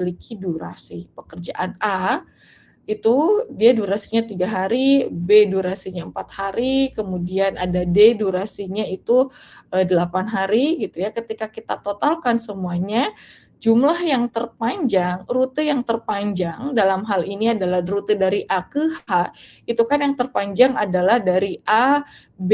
memiliki durasi. Pekerjaan A itu dia durasinya 3 hari, B durasinya 4 hari, kemudian ada D durasinya itu 8 hari gitu ya. Ketika kita totalkan semuanya, jumlah yang terpanjang, rute yang terpanjang dalam hal ini adalah rute dari A ke H, itu kan yang terpanjang adalah dari A, B,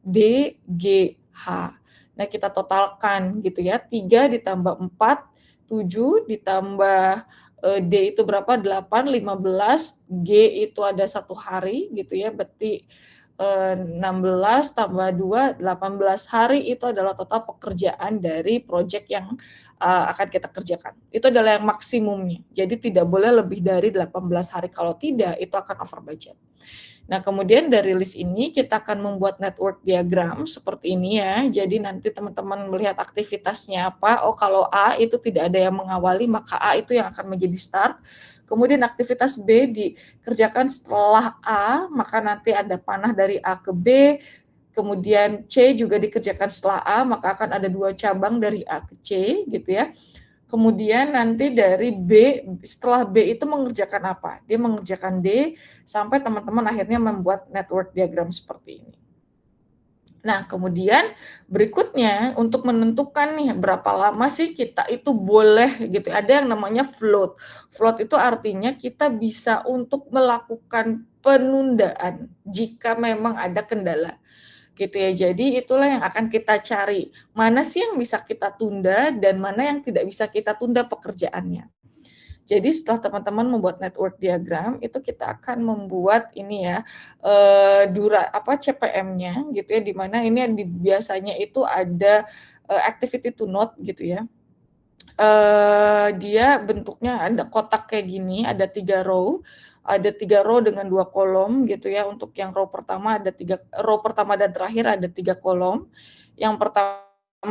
D, G, H. Nah, kita totalkan gitu ya, 3 ditambah 4, 7 ditambah D itu berapa? 8, 15, G itu ada 1 hari gitu ya, berarti 16 tambah 2, 18 hari itu adalah total pekerjaan dari project yang akan kita kerjakan. Itu adalah yang maksimumnya. Jadi tidak boleh lebih dari 18 hari, kalau tidak itu akan over budget. Nah, kemudian dari list ini kita akan membuat network diagram seperti ini ya. Jadi nanti teman-teman melihat aktivitasnya apa. Oh, kalau A itu tidak ada yang mengawali, maka A itu yang akan menjadi start. Kemudian aktivitas B dikerjakan setelah A, maka nanti ada panah dari A ke B. Kemudian C juga dikerjakan setelah A, maka akan ada 2 cabang dari A ke C gitu ya. Kemudian nanti dari B, setelah B itu mengerjakan apa? Dia mengerjakan D, sampai teman-teman akhirnya membuat network diagram seperti ini. Nah, kemudian berikutnya untuk menentukan nih berapa lama sih kita itu boleh gitu. Ada yang namanya float. Float itu artinya kita bisa untuk melakukan penundaan jika memang ada kendala gitu ya. Jadi itulah yang akan kita cari. Mana sih yang bisa kita tunda dan mana yang tidak bisa kita tunda pekerjaannya. Jadi setelah teman-teman membuat network diagram, itu kita akan membuat ini ya, CPM-nya gitu ya, di mana ini biasanya itu ada activity to note gitu ya. Dia bentuknya ada kotak kayak gini, ada 3 row, dengan 2 kolom gitu ya. Untuk yang row pertama row pertama dan terakhir ada 3 kolom. Yang pertama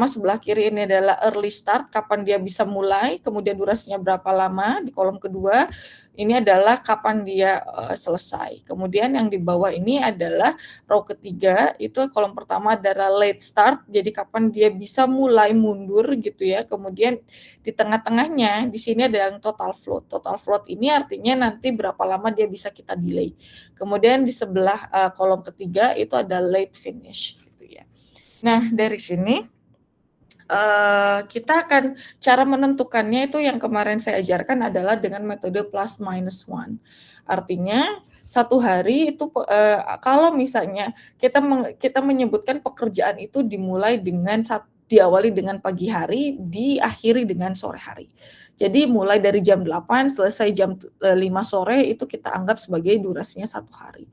sebelah kiri ini adalah early start, kapan dia bisa mulai, kemudian durasinya berapa lama. Di kolom kedua ini adalah kapan dia selesai. Kemudian yang di bawah ini adalah row ketiga, itu kolom pertama adalah late start, jadi kapan dia bisa mulai mundur gitu ya. Kemudian di tengah-tengahnya di sini ada yang total float. Total float ini artinya nanti berapa lama dia bisa kita delay. Kemudian di sebelah kolom ketiga itu ada late finish gitu ya. Nah, dari sini kita akan cara menentukannya itu yang kemarin saya ajarkan adalah dengan metode plus minus one. Artinya 1 hari itu kalau misalnya kita menyebutkan pekerjaan itu diawali dengan pagi hari, diakhiri dengan sore hari. Jadi mulai dari jam 8 selesai jam 5 sore itu kita anggap sebagai durasinya 1 hari.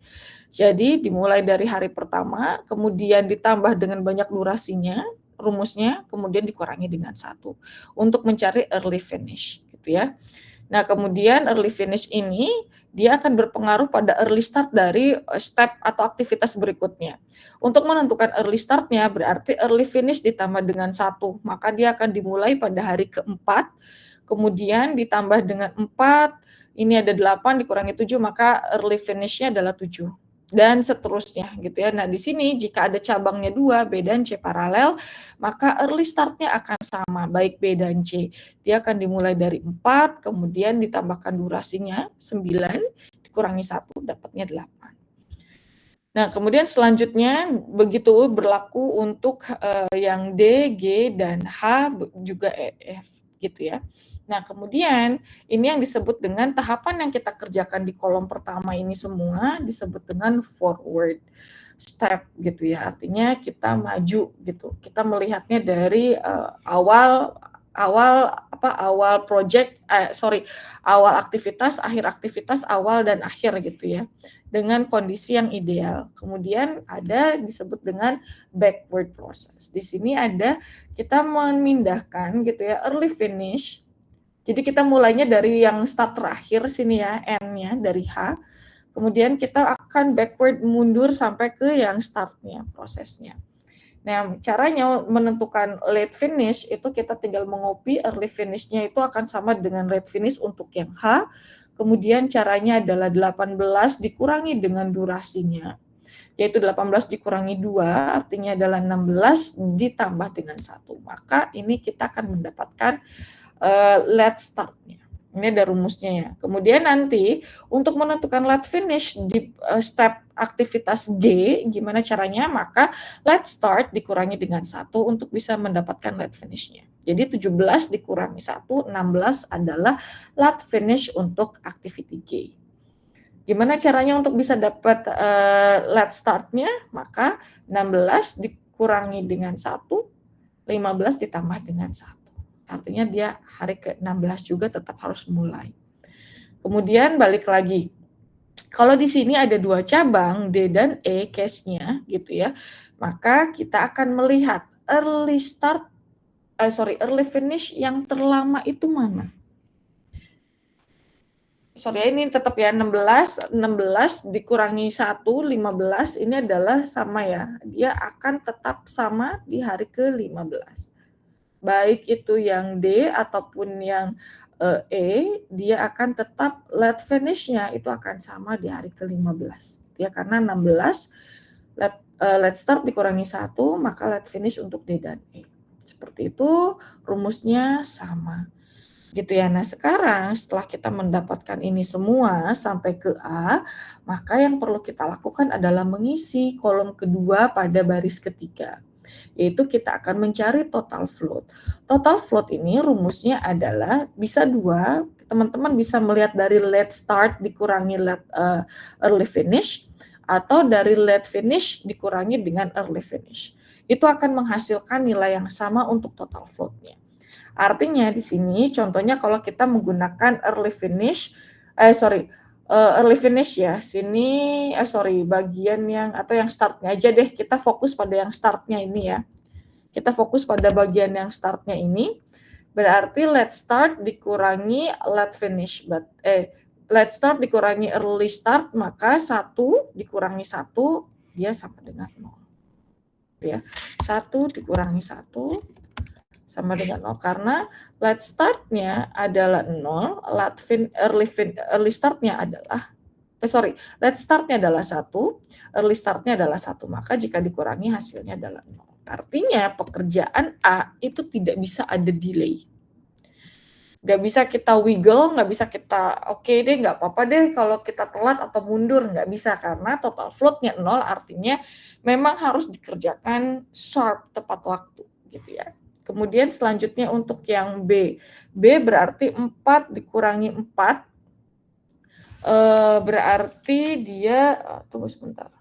Jadi dimulai dari hari pertama, kemudian ditambah dengan banyak durasinya, rumusnya, kemudian dikurangi dengan 1 untuk mencari early finish gitu ya. Nah, kemudian early finish ini dia akan berpengaruh pada early start dari step atau aktivitas berikutnya. Untuk menentukan early start-nya berarti early finish ditambah dengan 1, maka dia akan dimulai pada hari keempat, kemudian ditambah dengan 4, ini ada 8 dikurangi 7, maka early finish-nya adalah 7. Dan seterusnya gitu ya. Nah, di sini jika ada cabangnya 2, B dan C paralel, maka early start-nya akan sama, baik B dan C. Dia akan dimulai dari 4, kemudian ditambahkan durasinya 9, dikurangi 1, dapatnya 8. Nah, kemudian selanjutnya begitu berlaku untuk yang D, G, dan H, juga E, F gitu ya. Nah, kemudian ini yang disebut dengan tahapan yang kita kerjakan di kolom pertama ini semua disebut dengan forward step gitu ya. Artinya kita maju gitu. Kita melihatnya dari awal aktivitas, akhir aktivitas, awal dan akhir gitu ya. Dengan kondisi yang ideal. Kemudian ada disebut dengan backward process. Di sini ada kita memindahkan gitu ya, early finish. Jadi kita mulainya dari yang start terakhir sini ya, N-nya dari H. Kemudian kita akan backward mundur sampai ke yang startnya, prosesnya. Nah, caranya menentukan late finish itu kita tinggal mengopi early finish-nya itu akan sama dengan late finish untuk yang H. Kemudian caranya adalah 18 dikurangi dengan durasinya, yaitu 18 dikurangi 2, artinya adalah 16 ditambah dengan 1. Maka ini kita akan mendapatkan late start-nya. Ini ada rumusnya ya. Kemudian nanti untuk menentukan let finish di step aktivitas G, gimana caranya? Maka let start dikurangi dengan 1 untuk bisa mendapatkan let finish-nya. Jadi 17 dikurangi 1, 16 adalah let finish untuk activity G. Gimana caranya untuk bisa dapat let start-nya? Maka 16 dikurangi dengan 1, 15 ditambah dengan 1. Artinya dia hari ke-16 juga tetap harus mulai. Kemudian balik lagi. Kalau di sini ada 2 cabang, D dan E case-nya gitu ya. Maka kita akan melihat early finish yang terlama itu mana? Sorry, ini tetap ya 16 dikurangi 1, 15 ini adalah sama ya. Dia akan tetap sama di hari ke-15. Baik itu yang D ataupun yang E, dia akan tetap let finish-nya itu akan sama di hari ke-15. Ya, karena 16 let start dikurangi 1, maka let finish untuk D dan E. Seperti itu, rumusnya sama. Gitu ya. Nah, sekarang setelah kita mendapatkan ini semua sampai ke A, maka yang perlu kita lakukan adalah mengisi kolom kedua pada baris ketiga. Yaitu kita akan mencari total float. Total float ini rumusnya adalah bisa 2, teman-teman bisa melihat dari let start dikurangi let early finish, atau dari let finish dikurangi dengan early finish. Itu akan menghasilkan nilai yang sama untuk total float-nya. Artinya di sini contohnya kalau kita menggunakan early finish ya. Sini bagian yang atau yang startnya aja deh. Kita fokus pada yang startnya ini ya. Kita fokus pada bagian yang startnya ini. Berarti let start dikurangi let finish. Let start dikurangi early start, maka 1 dikurangi 1 dia sama dengan 0. Ya. 1 dikurangi 1 sama dengan 0 karena let start-nya adalah 0, early start-nya adalah let start-nya adalah 1, early start-nya adalah 1, maka jika dikurangi hasilnya adalah 0. Artinya pekerjaan A itu tidak bisa ada delay. Nggak bisa kita wiggle, nggak bisa kita oke deh, nggak apa-apa deh kalau kita telat atau mundur, nggak bisa karena total float-nya 0, artinya memang harus dikerjakan sharp, tepat waktu gitu ya. Kemudian selanjutnya untuk yang B. B berarti 4 dikurangi 4. Berarti dia, tunggu sebentar.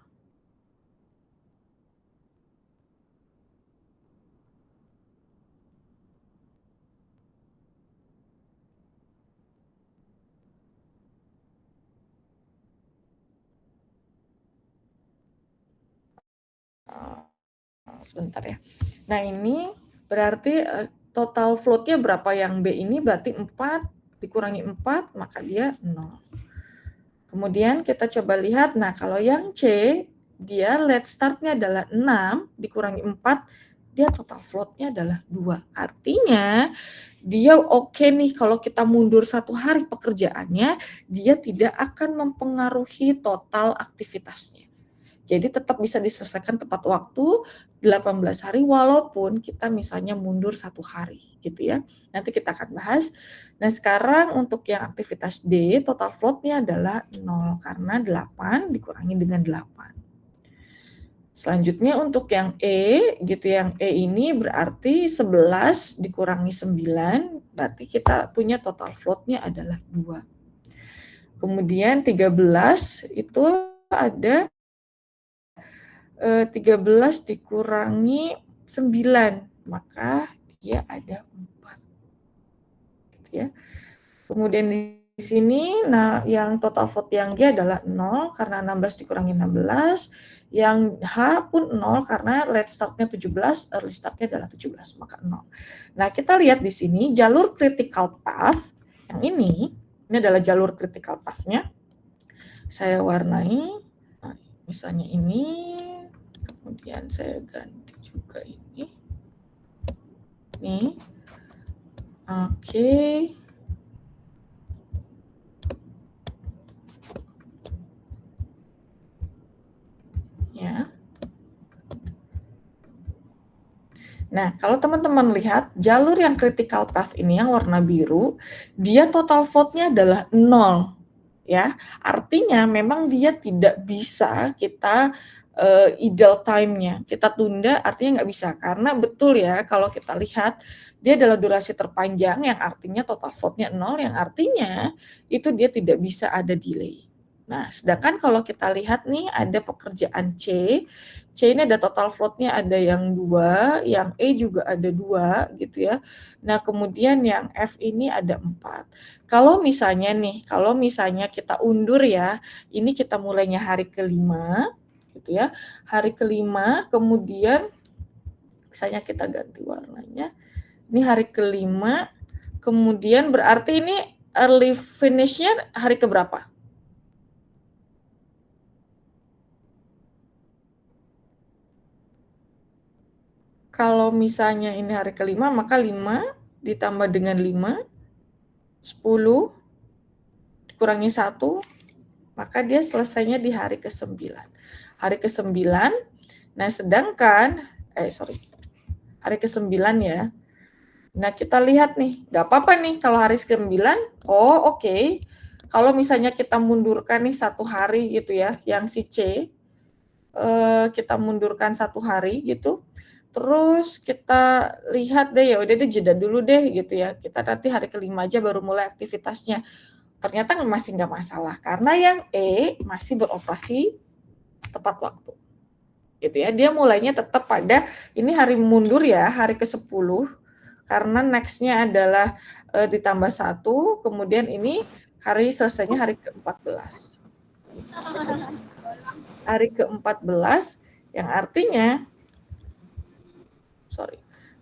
Sebentar ya. Nah ini berarti total float-nya berapa yang B ini berarti 4 dikurangi 4 maka dia 0. Kemudian kita coba lihat, nah kalau yang C dia let start-nya adalah 6 dikurangi 4 dia total float-nya adalah 2. Artinya dia oke nih kalau kita mundur 1 hari pekerjaannya, dia tidak akan mempengaruhi total aktivitasnya. Jadi tetap bisa diselesaikan tepat waktu 18 hari walaupun kita misalnya mundur 1 hari gitu ya. Nanti kita akan bahas. Nah sekarang untuk yang aktivitas D total float-nya adalah 0 karena 8 dikurangi dengan 8. Selanjutnya untuk yang E gitu, yang E ini berarti 11 dikurangi 9 berarti kita punya total float-nya adalah 2. Kemudian 13 itu ada 13 dikurangi 9, maka dia ada 4. Gitu ya. Kemudian di sini, nah yang total float yang G adalah 0 karena 16 dikurangi 16, yang H pun 0 karena let start-nya 17, early start-nya adalah 17, maka 0. Nah kita lihat di sini jalur critical path yang ini adalah jalur critical path-nya. Saya warnai, nah, misalnya ini. Kemudian saya ganti juga ini. Nih. Oke. Ya. Nah, kalau teman-teman lihat jalur yang critical path ini yang warna biru, dia total float-nya adalah 0, ya. Artinya memang dia tidak bisa kita idle time-nya, kita tunda artinya nggak bisa. Karena betul ya, kalau kita lihat dia adalah durasi terpanjang yang artinya total float-nya 0, yang artinya itu dia tidak bisa ada delay. Nah, sedangkan kalau kita lihat nih ada pekerjaan C ini ada total float-nya ada yang 2, yang E juga ada 2 gitu ya. Nah, kemudian yang F ini ada 4. Kalau misalnya nih, kalau misalnya kita undur ya, ini kita mulainya hari ke-5 gitu ya. Hari ke-5 kemudian misalnya kita ganti warnanya. Ini hari ke-5, kemudian berarti ini early finish-nya hari keberapa? Kalau misalnya ini hari ke-5, maka 5 ditambah dengan 5, 10, dikurangi 1, maka dia selesainya di hari ke-9. Hari ke-9, nah sedangkan, hari ke-9 ya. Nah kita lihat nih, nggak apa-apa nih kalau hari ke-9, oke. Kalau misalnya kita mundurkan nih 1 hari gitu ya, yang si C, kita mundurkan 1 hari gitu, terus kita lihat deh, ya udah deh jeda dulu deh gitu ya, kita nanti hari ke-5 aja baru mulai aktivitasnya. Ternyata masih nggak masalah, karena yang E masih beroperasi tepat waktu. Gitu ya, dia mulainya tetap pada, ini hari mundur ya, hari ke-10, karena next-nya adalah ditambah 1, kemudian ini hari selesainya hari ke-14. Hari ke-14 yang artinya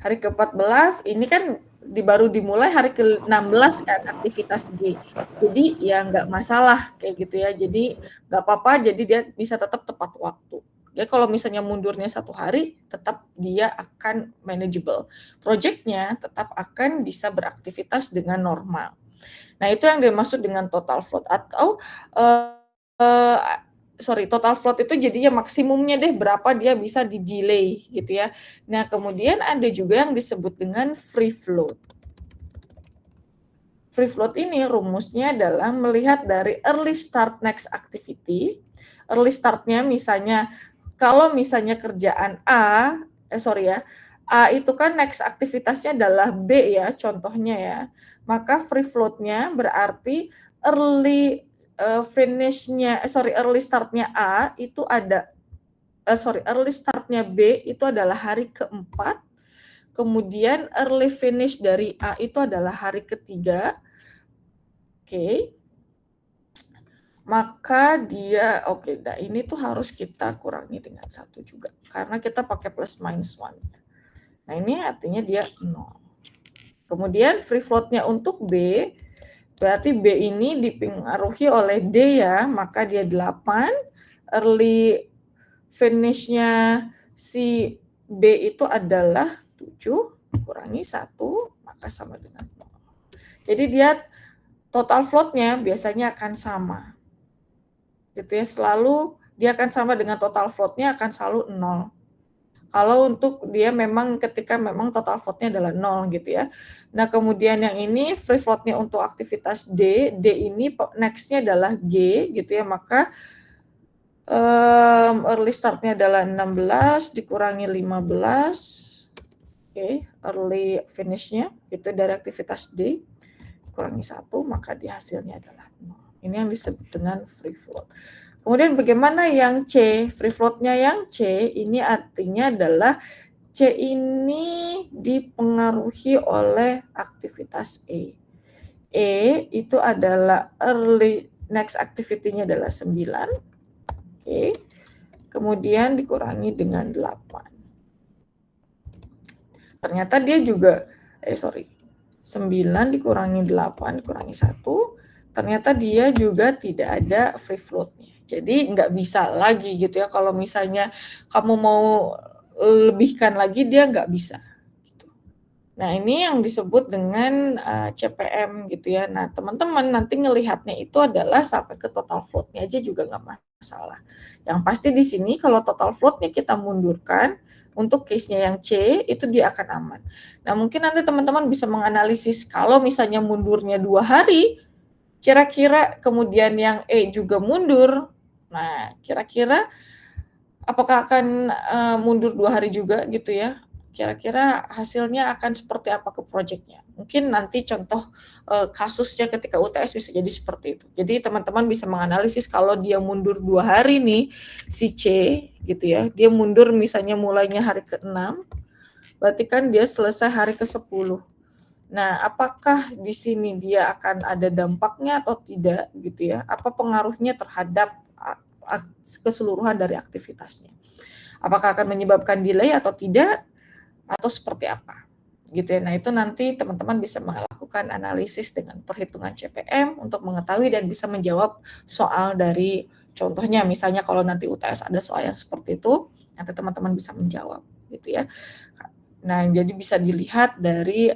hari ke-14 ini kan baru dimulai hari ke-16 kan aktivitas G. Jadi ya nggak masalah kayak gitu ya. Jadi nggak apa-apa, jadi dia bisa tetap tepat waktu. Ya kalau misalnya mundurnya 1 hari, tetap dia akan manageable. Project-nya tetap akan bisa beraktivitas dengan normal. Nah, itu yang dimaksud dengan total float atau total float itu jadinya maksimumnya deh berapa dia bisa di-delay gitu ya. Nah, kemudian ada juga yang disebut dengan free float. Free float ini rumusnya adalah melihat dari early start next activity. Early startnya misalnya, kalau misalnya kerjaan A itu kan next aktivitasnya adalah B ya, contohnya ya. Maka free float-nya berarti early early start-nya A itu ada, early start-nya B itu adalah hari ke-4, kemudian early finish dari A itu adalah hari ke-3, oke. Maka dia, nah ini tuh harus kita kurangi dengan 1 juga, karena kita pakai plus minus 1. Nah ini artinya dia 0. Kemudian free float-nya untuk B, berarti B ini dipengaruhi oleh D ya, maka dia 8, early finish-nya si B itu adalah 7, kurangi 1, maka sama dengan 0. Jadi dia total float-nya biasanya akan sama. Gitu ya, selalu dia akan sama dengan total float-nya akan selalu 0. Kalau untuk dia memang ketika memang total float-nya adalah 0 gitu ya. Nah, kemudian yang ini free float-nya untuk aktivitas D, D ini next-nya adalah G gitu ya, maka early start-nya adalah 16 dikurangi 15, early finish-nya itu dari aktivitas D, kurangi 1, maka di hasilnya adalah 0. Ini yang disebut dengan free float. Kemudian bagaimana yang C? Free float-nya yang C ini artinya adalah C ini dipengaruhi oleh aktivitas E. E itu adalah early next activity-nya adalah 9. Kemudian dikurangi dengan 8. Ternyata dia juga 9 dikurangi 8 dikurangi 1. Ternyata dia juga tidak ada free float-nya. Jadi nggak bisa lagi gitu ya, kalau misalnya kamu mau lebihkan lagi, dia nggak bisa. Gitu. Nah, ini yang disebut dengan CPM gitu ya. Nah, teman-teman nanti ngelihatnya itu adalah sampai ke total float-nya aja juga nggak masalah. Yang pasti di sini kalau total float-nya kita mundurkan, untuk case-nya yang C, itu dia akan aman. Nah, mungkin nanti teman-teman bisa menganalisis kalau misalnya mundurnya 2 hari, kira-kira kemudian yang E juga mundur, nah kira-kira apakah akan, mundur 2 hari juga gitu ya? Kira-kira hasilnya akan seperti apa ke projeknya? Mungkin nanti contoh, kasusnya ketika UTS bisa jadi seperti itu. Jadi teman-teman bisa menganalisis kalau dia mundur 2 hari nih, si C gitu ya, dia mundur misalnya mulainya hari ke-6, berarti kan dia selesai hari ke-10. Nah, apakah di sini dia akan ada dampaknya atau tidak gitu ya? Apa pengaruhnya terhadap keseluruhan dari aktivitasnya? Apakah akan menyebabkan delay atau tidak, atau seperti apa, gitu ya. Nah, itu nanti teman-teman bisa melakukan analisis dengan perhitungan CPM untuk mengetahui dan bisa menjawab soal dari contohnya. Misalnya kalau nanti UTS ada soal yang seperti itu, nanti teman-teman bisa menjawab, gitu ya. Nah, jadi bisa dilihat dari,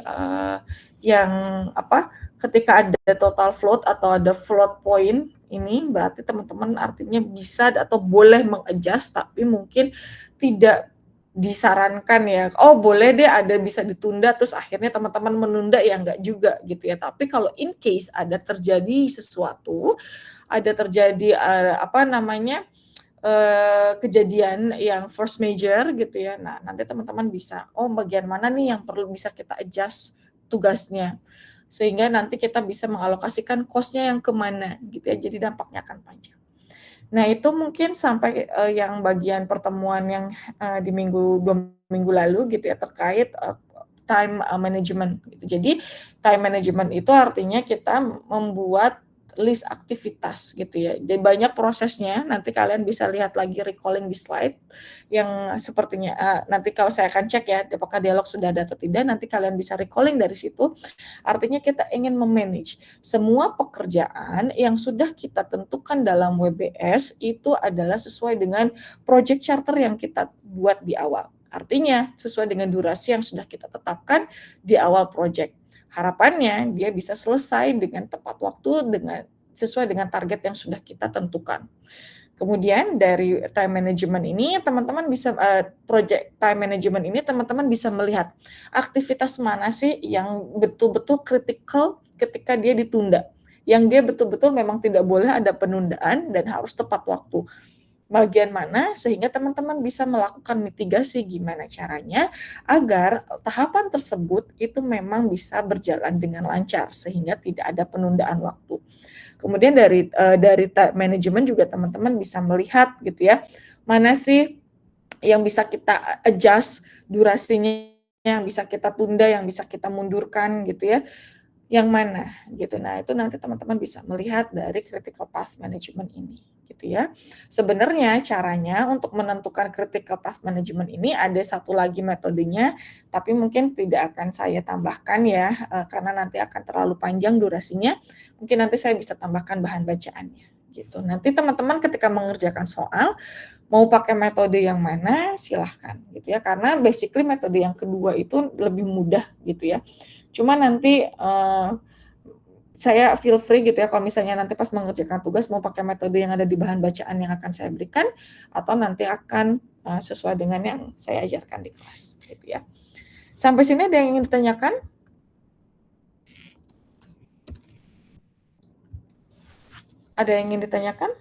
yang apa, ketika ada total float atau ada float point ini, berarti teman-teman artinya bisa atau boleh meng-adjust, tapi mungkin tidak disarankan ya, "Oh boleh deh ada bisa ditunda," terus akhirnya teman-teman menunda, ya enggak juga gitu ya. Tapi kalau in case ada terjadi sesuatu, ada terjadi, apa namanya, kejadian yang force major gitu ya, nah nanti teman-teman bisa, oh bagian mana nih yang perlu bisa kita adjust tugasnya, sehingga nanti kita bisa mengalokasikan cost-nya yang ke mana gitu ya, jadi dampaknya akan panjang. Nah itu mungkin sampai, yang bagian pertemuan yang, di 2 minggu lalu gitu ya, terkait, time, management gitu. Jadi time management itu artinya kita membuat list aktivitas gitu ya. Dan banyak prosesnya, nanti kalian bisa lihat lagi recalling di slide yang sepertinya, nanti kalau saya akan cek ya, apakah dialog sudah ada atau tidak, nanti kalian bisa recalling dari situ. Artinya kita ingin me-manage semua pekerjaan yang sudah kita tentukan dalam WBS itu adalah sesuai dengan project charter yang kita buat di awal. Artinya sesuai dengan durasi yang sudah kita tetapkan di awal project. Harapannya dia bisa selesai dengan tepat waktu, sesuai dengan target yang sudah kita tentukan. Kemudian dari time management ini teman-teman bisa, project time management ini teman-teman bisa melihat aktivitas mana sih yang betul-betul kritikal ketika dia ditunda, yang dia betul-betul memang tidak boleh ada penundaan dan harus tepat waktu. Bagian mana sehingga teman-teman bisa melakukan mitigasi gimana caranya agar tahapan tersebut itu memang bisa berjalan dengan lancar sehingga tidak ada penundaan waktu. Kemudian dari time management juga teman-teman bisa melihat gitu ya, mana sih yang bisa kita adjust durasinya, yang bisa kita tunda, yang bisa kita mundurkan gitu ya, yang mana gitu. Nah, itu nanti teman-teman bisa melihat dari critical path management ini gitu ya. Sebenarnya caranya untuk menentukan critical path management ini ada satu lagi metodenya, tapi mungkin tidak akan saya tambahkan ya, karena nanti akan terlalu panjang durasinya. Mungkin nanti saya bisa tambahkan bahan bacaannya gitu. Nanti teman-teman ketika mengerjakan soal mau pakai metode yang mana silahkan gitu ya, karena basically metode yang kedua itu lebih mudah gitu ya. Cuma nanti, saya feel free gitu ya kalau misalnya nanti pas mengerjakan tugas mau pakai metode yang ada di bahan bacaan yang akan saya berikan, atau nanti akan, sesuai dengan yang saya ajarkan di kelas gitu ya. Sampai sini ada yang ingin ditanyakan? Ada yang ingin ditanyakan?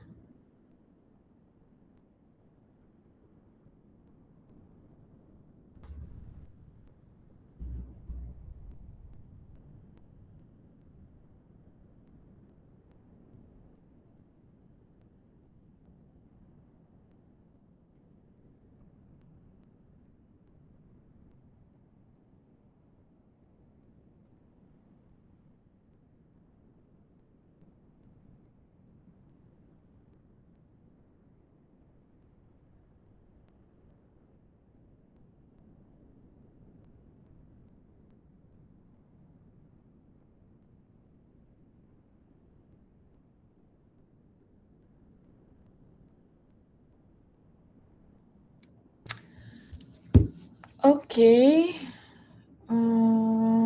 Oke,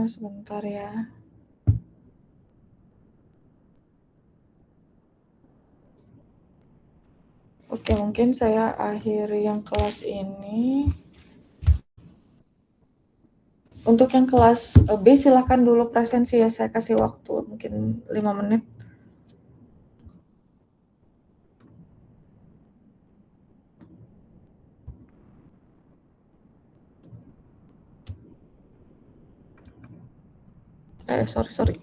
sebentar ya. Oke, mungkin saya akhiri yang kelas ini. Untuk yang kelas B silahkan dulu presensi ya, saya kasih waktu mungkin 5 menit. Sorry.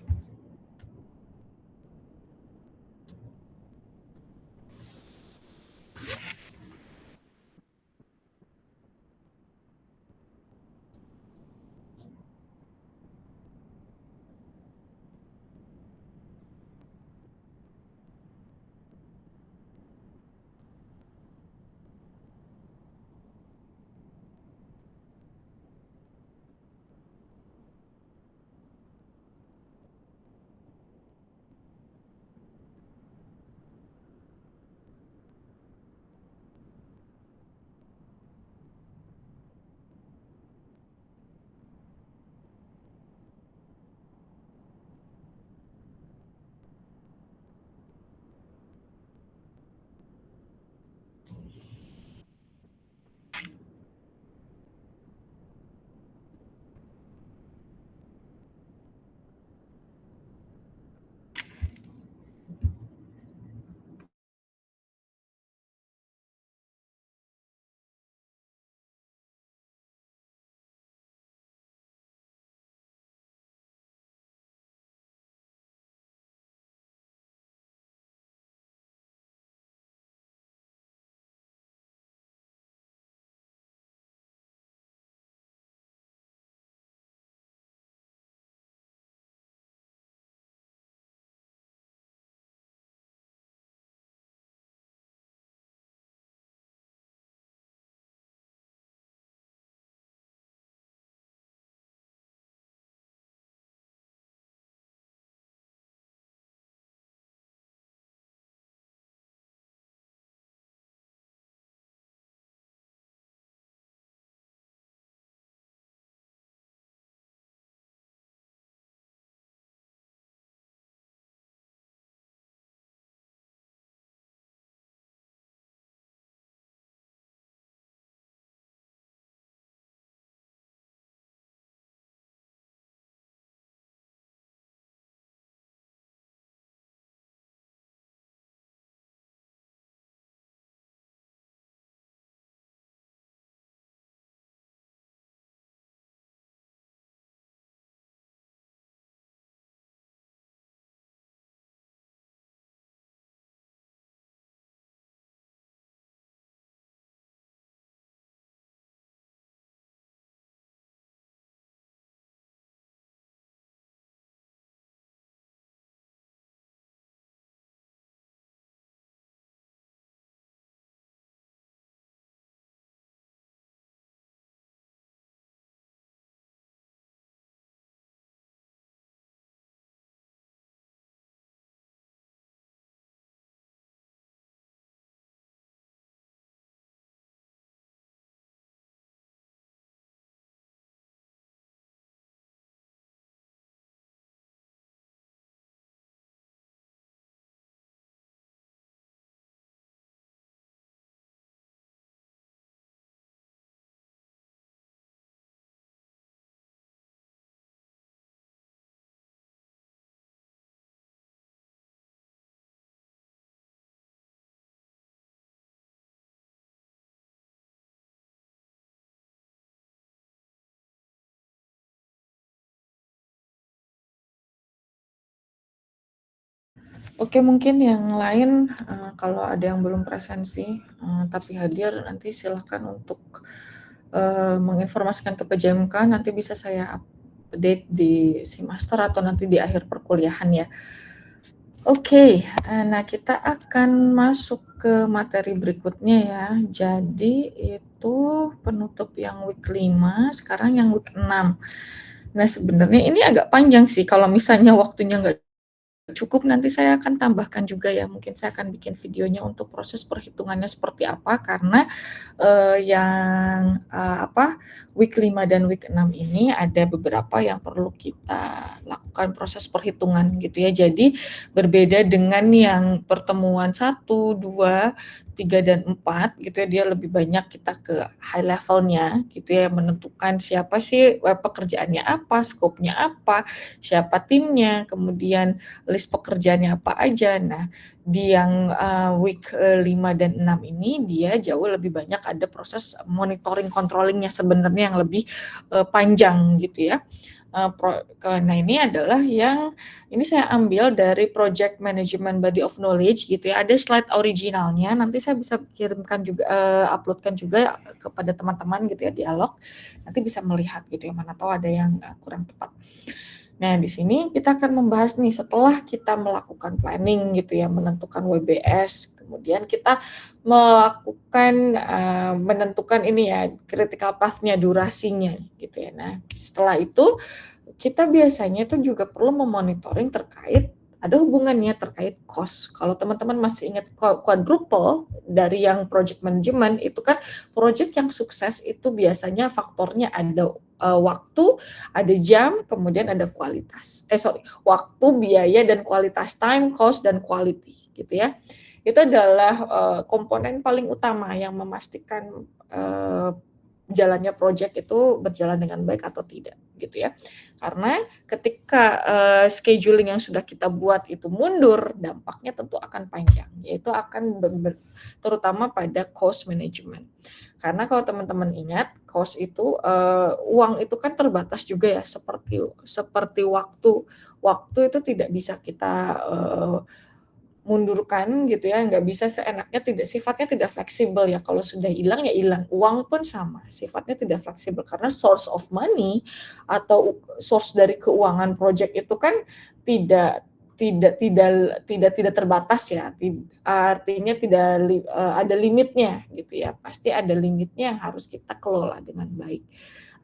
Oke, mungkin yang lain, kalau ada yang belum presensi, tapi hadir, nanti silakan untuk, menginformasikan ke PJMK, nanti bisa saya update di Simaster atau nanti di akhir perkuliahan ya. Oke, nah kita akan masuk ke materi berikutnya ya. Jadi itu penutup yang week 5, sekarang yang week 6. Nah, sebenarnya ini agak panjang sih, kalau misalnya waktunya nggak cukup, nanti saya akan tambahkan juga ya, mungkin saya akan bikin videonya untuk proses perhitungannya seperti apa, karena, week 5 dan week 6 ini ada beberapa yang perlu kita lakukan proses perhitungan gitu ya. Jadi berbeda dengan yang pertemuan 1, 2, 3 dan 4 gitu ya, dia lebih banyak kita ke high levelnya gitu ya, menentukan siapa sih, pekerjaannya apa, skopnya apa, siapa timnya, kemudian list pekerjaannya apa aja. Nah, di yang, week, 5 dan 6 ini dia jauh lebih banyak ada proses monitoring controlling-nya sebenarnya yang lebih, panjang gitu ya. Nah ini adalah yang ini saya ambil dari Project Management Body of Knowledge gitu ya, ada slide originalnya, nanti saya bisa kirimkan juga, upload-kan juga kepada teman-teman gitu ya, dialog, nanti bisa melihat gitu ya, mana tahu ada yang, kurang tepat. Nah, di sini kita akan membahas nih setelah kita melakukan planning gitu ya, menentukan WBS, kemudian kita melakukan, menentukan ini ya, critical path-nya, durasinya gitu ya. Nah, setelah itu kita biasanya tuh juga perlu memonitoring terkait ada hubungannya terkait cost. Kalau teman-teman masih ingat quadruple dari yang project management itu kan project yang sukses itu biasanya faktornya ada waktu, ada jam, kemudian ada kualitas. Waktu, biaya dan kualitas, time, cost dan quality gitu ya. Itu adalah komponen paling utama yang memastikan jalannya project itu berjalan dengan baik atau tidak gitu ya. Karena ketika scheduling yang sudah kita buat itu mundur, dampaknya tentu akan panjang, yaitu akan terutama pada cost management. Karena kalau teman-teman ingat, cost itu uang itu kan terbatas juga ya, seperti waktu. Waktu itu tidak bisa kita mundurkan gitu ya, nggak bisa seenaknya, sifatnya tidak fleksibel ya, kalau sudah hilang ya hilang. Uang pun sama, sifatnya tidak fleksibel karena source of money atau source dari keuangan project itu kan tidak tidak terbatas ya, artinya ada limitnya gitu ya, pasti ada limitnya yang harus kita kelola dengan baik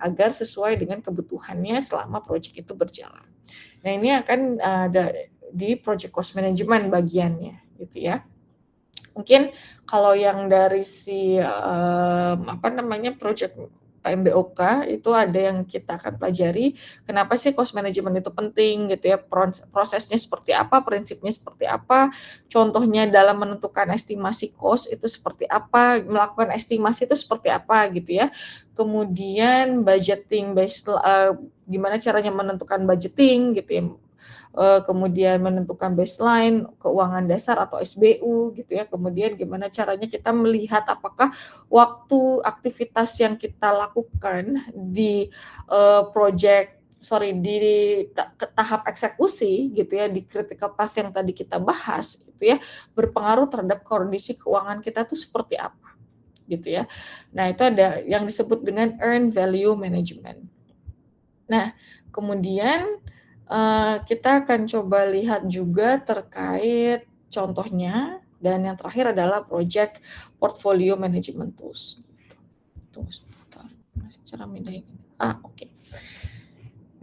agar sesuai dengan kebutuhannya selama project itu berjalan. Nah ini akan ada di project cost management bagiannya gitu ya. Mungkin kalau yang dari si project PMBOK itu ada yang kita akan pelajari kenapa sih cost management itu penting gitu ya, prosesnya seperti apa, prinsipnya seperti apa, contohnya dalam menentukan estimasi cost itu seperti apa, melakukan estimasi itu seperti apa gitu ya. Kemudian budgeting gimana caranya menentukan budgeting gitu ya. Kemudian menentukan baseline keuangan dasar atau SBU gitu ya. Kemudian gimana caranya kita melihat apakah waktu aktivitas yang kita lakukan di tahap eksekusi gitu ya, di critical path yang tadi kita bahas gitu ya, berpengaruh terhadap kondisi keuangan kita tuh seperti apa gitu ya. Nah, itu ada yang disebut dengan earned value management. Nah, kemudian kita akan coba lihat juga terkait contohnya, dan yang terakhir adalah project portfolio management tools. Tunggu sebentar, cara mindahin. Oke.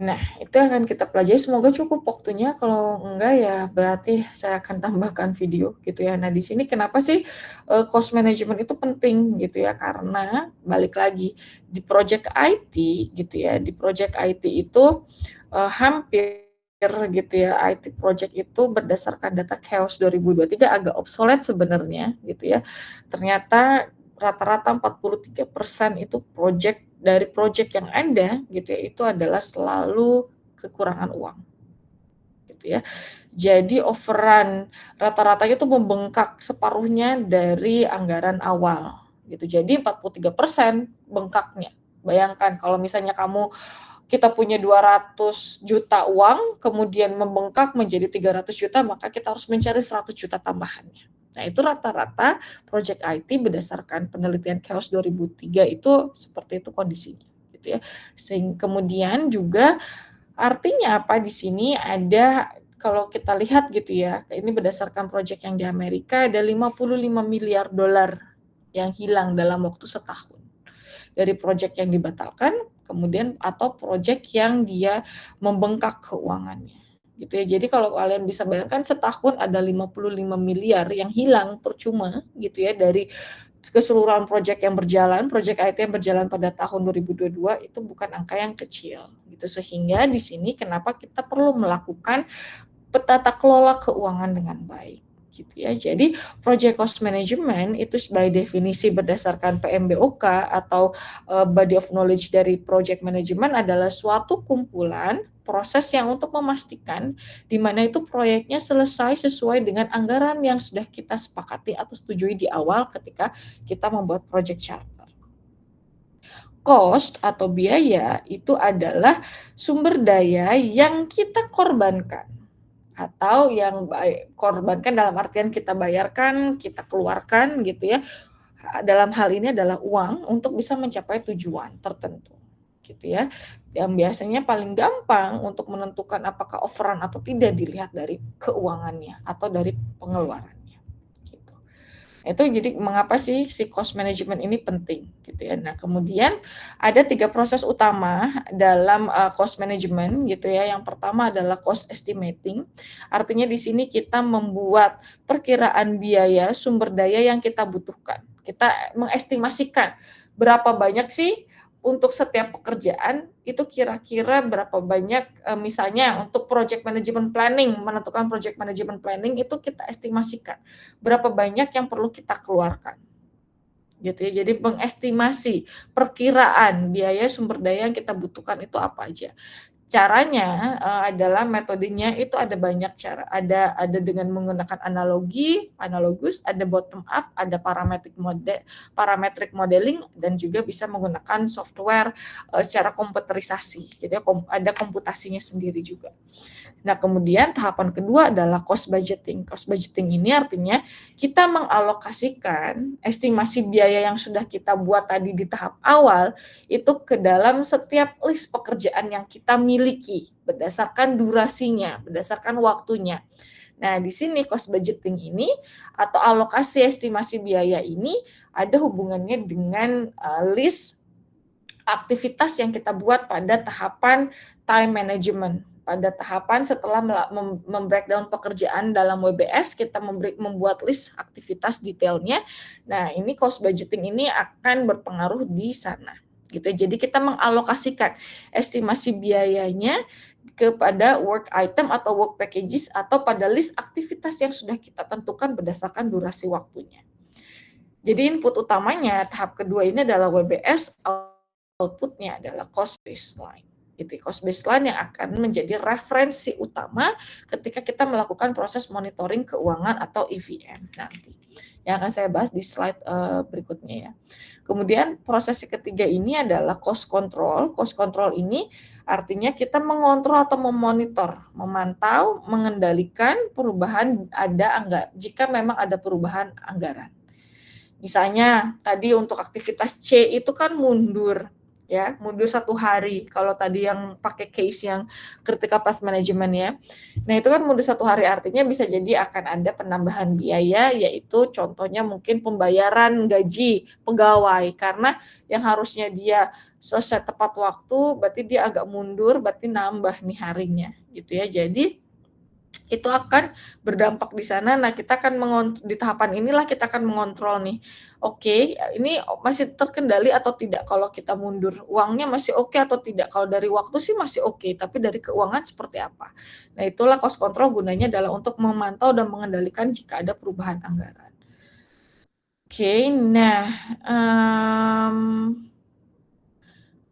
Nah, itu akan kita pelajari, semoga cukup waktunya, kalau enggak ya berarti saya akan tambahkan video gitu ya. Nah, di sini kenapa sih cost management itu penting gitu ya, karena balik lagi di project IT gitu ya, di project IT itu hampir gitu ya, IT project itu berdasarkan data Chaos 2023 agak obsolete sebenarnya gitu ya. Ternyata rata-rata 43% itu dari project yang ada gitu ya, itu adalah selalu kekurangan uang gitu ya. Jadi overrun rata-ratanya itu membengkak separuhnya dari anggaran awal gitu. Jadi 43% bengkaknya. Bayangkan kalau misalnya kita punya 200 juta uang, kemudian membengkak menjadi 300 juta, maka kita harus mencari 100 juta tambahannya. Nah, itu rata-rata project IT berdasarkan penelitian Chaos 2003 itu seperti itu kondisinya, gitu ya. Kemudian juga artinya apa di sini ada, kalau kita lihat gitu ya, ini berdasarkan project yang di Amerika ada 55 miliar dolar yang hilang dalam waktu setahun. Dari project yang dibatalkan, kemudian atau project yang dia membengkak keuangannya gitu ya. Jadi kalau kalian bisa bayangkan setahun ada 55 miliar yang hilang percuma gitu ya, dari keseluruhan project yang berjalan, project IT yang berjalan pada tahun 2022 itu bukan angka yang kecil gitu. Sehingga di sini kenapa kita perlu melakukan tata kelola keuangan dengan baik gitu ya. Jadi project cost management itu by definisi berdasarkan PMBOK atau body of knowledge dari project management adalah suatu kumpulan proses yang untuk memastikan di mana itu proyeknya selesai sesuai dengan anggaran yang sudah kita sepakati atau setujui di awal ketika kita membuat project charter. Cost atau biaya itu adalah sumber daya yang kita korbankan atau yang korbankan dalam artian kita bayarkan, kita keluarkan gitu ya. Dalam hal ini adalah uang untuk bisa mencapai tujuan tertentu gitu ya. Yang biasanya paling gampang untuk menentukan apakah offeran atau tidak dilihat dari keuangannya atau dari pengeluarannya gitu. Itu jadi mengapa sih si cost management ini penting gitu ya. Nah, kemudian ada 3 proses utama dalam cost management gitu ya. Yang pertama adalah cost estimating. Artinya di sini kita membuat perkiraan biaya sumber daya yang kita butuhkan. Kita mengestimasikan berapa banyak sih untuk setiap pekerjaan itu kira-kira berapa banyak, misalnya untuk project management planning, menentukan project management planning itu kita estimasikan berapa banyak yang perlu kita keluarkan, gitu ya. Jadi mengestimasi, perkiraan biaya sumber daya yang kita butuhkan itu apa aja. Caranya, adalah metodenya itu ada banyak cara, ada dengan menggunakan analogus, ada bottom up, ada parametric modeling, dan juga bisa menggunakan software, secara komputerisasi, gitu ya, ada komputasinya sendiri juga. Nah, kemudian tahapan kedua adalah cost budgeting. Cost budgeting ini artinya kita mengalokasikan estimasi biaya yang sudah kita buat tadi di tahap awal, itu ke dalam setiap list pekerjaan yang kita miliki, berdasarkan durasinya, berdasarkan waktunya. Nah, di sini cost budgeting ini atau alokasi estimasi biaya ini ada hubungannya dengan list aktivitas yang kita buat pada tahapan time management. Pada tahapan setelah membreakdown pekerjaan dalam WBS, kita membuat list aktivitas detailnya. Nah, ini cost budgeting ini akan berpengaruh di sana. Gitu. Jadi kita mengalokasikan estimasi biayanya kepada work item atau work packages atau pada list aktivitas yang sudah kita tentukan berdasarkan durasi waktunya. Jadi input utamanya tahap kedua ini adalah WBS, outputnya adalah cost baseline. Itu cost baseline yang akan menjadi referensi utama ketika kita melakukan proses monitoring keuangan atau EVM nanti. Yang akan saya bahas di slide berikutnya ya. Kemudian proses ketiga ini adalah cost control. Cost control ini artinya kita mengontrol atau memonitor, memantau, mengendalikan perubahan jika memang ada perubahan anggaran. Misalnya tadi untuk aktivitas C itu kan mundur 1 hari kalau tadi yang pakai case yang critical path management ya. Nah, itu kan mundur 1 hari artinya bisa jadi akan ada penambahan biaya, yaitu contohnya mungkin pembayaran gaji pegawai karena yang harusnya dia selesai tepat waktu berarti dia agak mundur, berarti nambah nih harinya gitu ya. Jadi itu akan berdampak di sana. Nah, kita akan di tahapan inilah kita akan mengontrol nih. Oke, ini masih terkendali atau tidak kalau kita mundur? Uangnya masih oke atau tidak? Kalau dari waktu sih masih oke, tapi dari keuangan seperti apa? Nah, itulah cost control gunanya adalah untuk memantau dan mengendalikan jika ada perubahan anggaran. Oke, nah,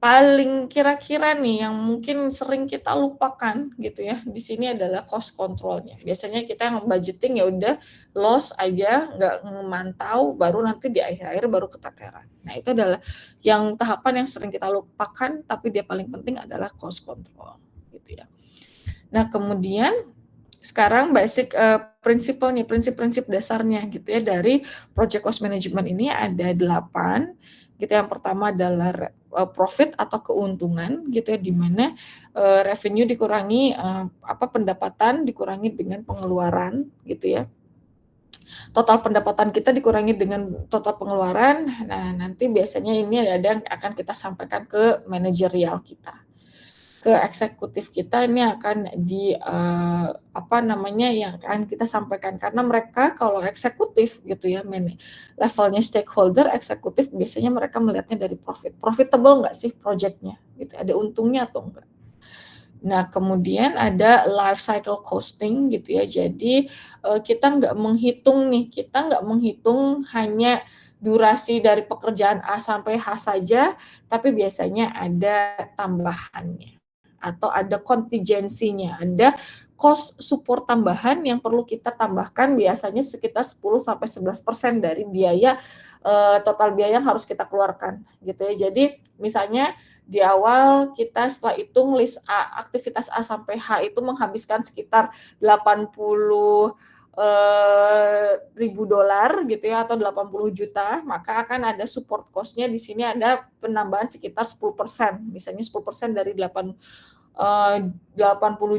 paling kira-kira nih yang mungkin sering kita lupakan gitu ya, di sini adalah cost control-nya. Biasanya kita yang budgeting ya udah loss aja, nggak memantau, baru nanti di akhir-akhir baru keteteran. Nah, itu adalah yang tahapan yang sering kita lupakan, tapi dia paling penting adalah cost control gitu ya. Nah, kemudian sekarang basic prinsip-prinsip dasarnya gitu ya dari project cost management ini ada 8 gitu. Yang pertama adalah profit atau keuntungan gitu ya, di mana revenue dikurangi pendapatan dikurangi dengan pengeluaran gitu ya. Total pendapatan kita dikurangi dengan total pengeluaran. Nah, nanti biasanya ini ada yang akan kita sampaikan ke manajerial kita. Ke eksekutif kita ini akan yang akan kita sampaikan karena mereka kalau eksekutif gitu ya levelnya stakeholder eksekutif biasanya mereka melihatnya dari profitable nggak sih projectnya gitu, ada untungnya atau enggak. Nah, kemudian ada life cycle costing gitu ya. Jadi, kita nggak menghitung nih, kita nggak menghitung hanya durasi dari pekerjaan A sampai H saja, tapi biasanya ada tambahannya atau ada kontingensinya, ada cost support tambahan yang perlu kita tambahkan biasanya sekitar 10 sampai 11% dari biaya, total biaya yang harus kita keluarkan gitu ya. Jadi misalnya di awal kita setelah hitung list A, aktivitas A sampai H itu menghabiskan sekitar 80 ribu dolar gitu ya atau 80 juta, maka akan ada support cost-nya di sini ada penambahan sekitar 10%, misalnya 10% dari 80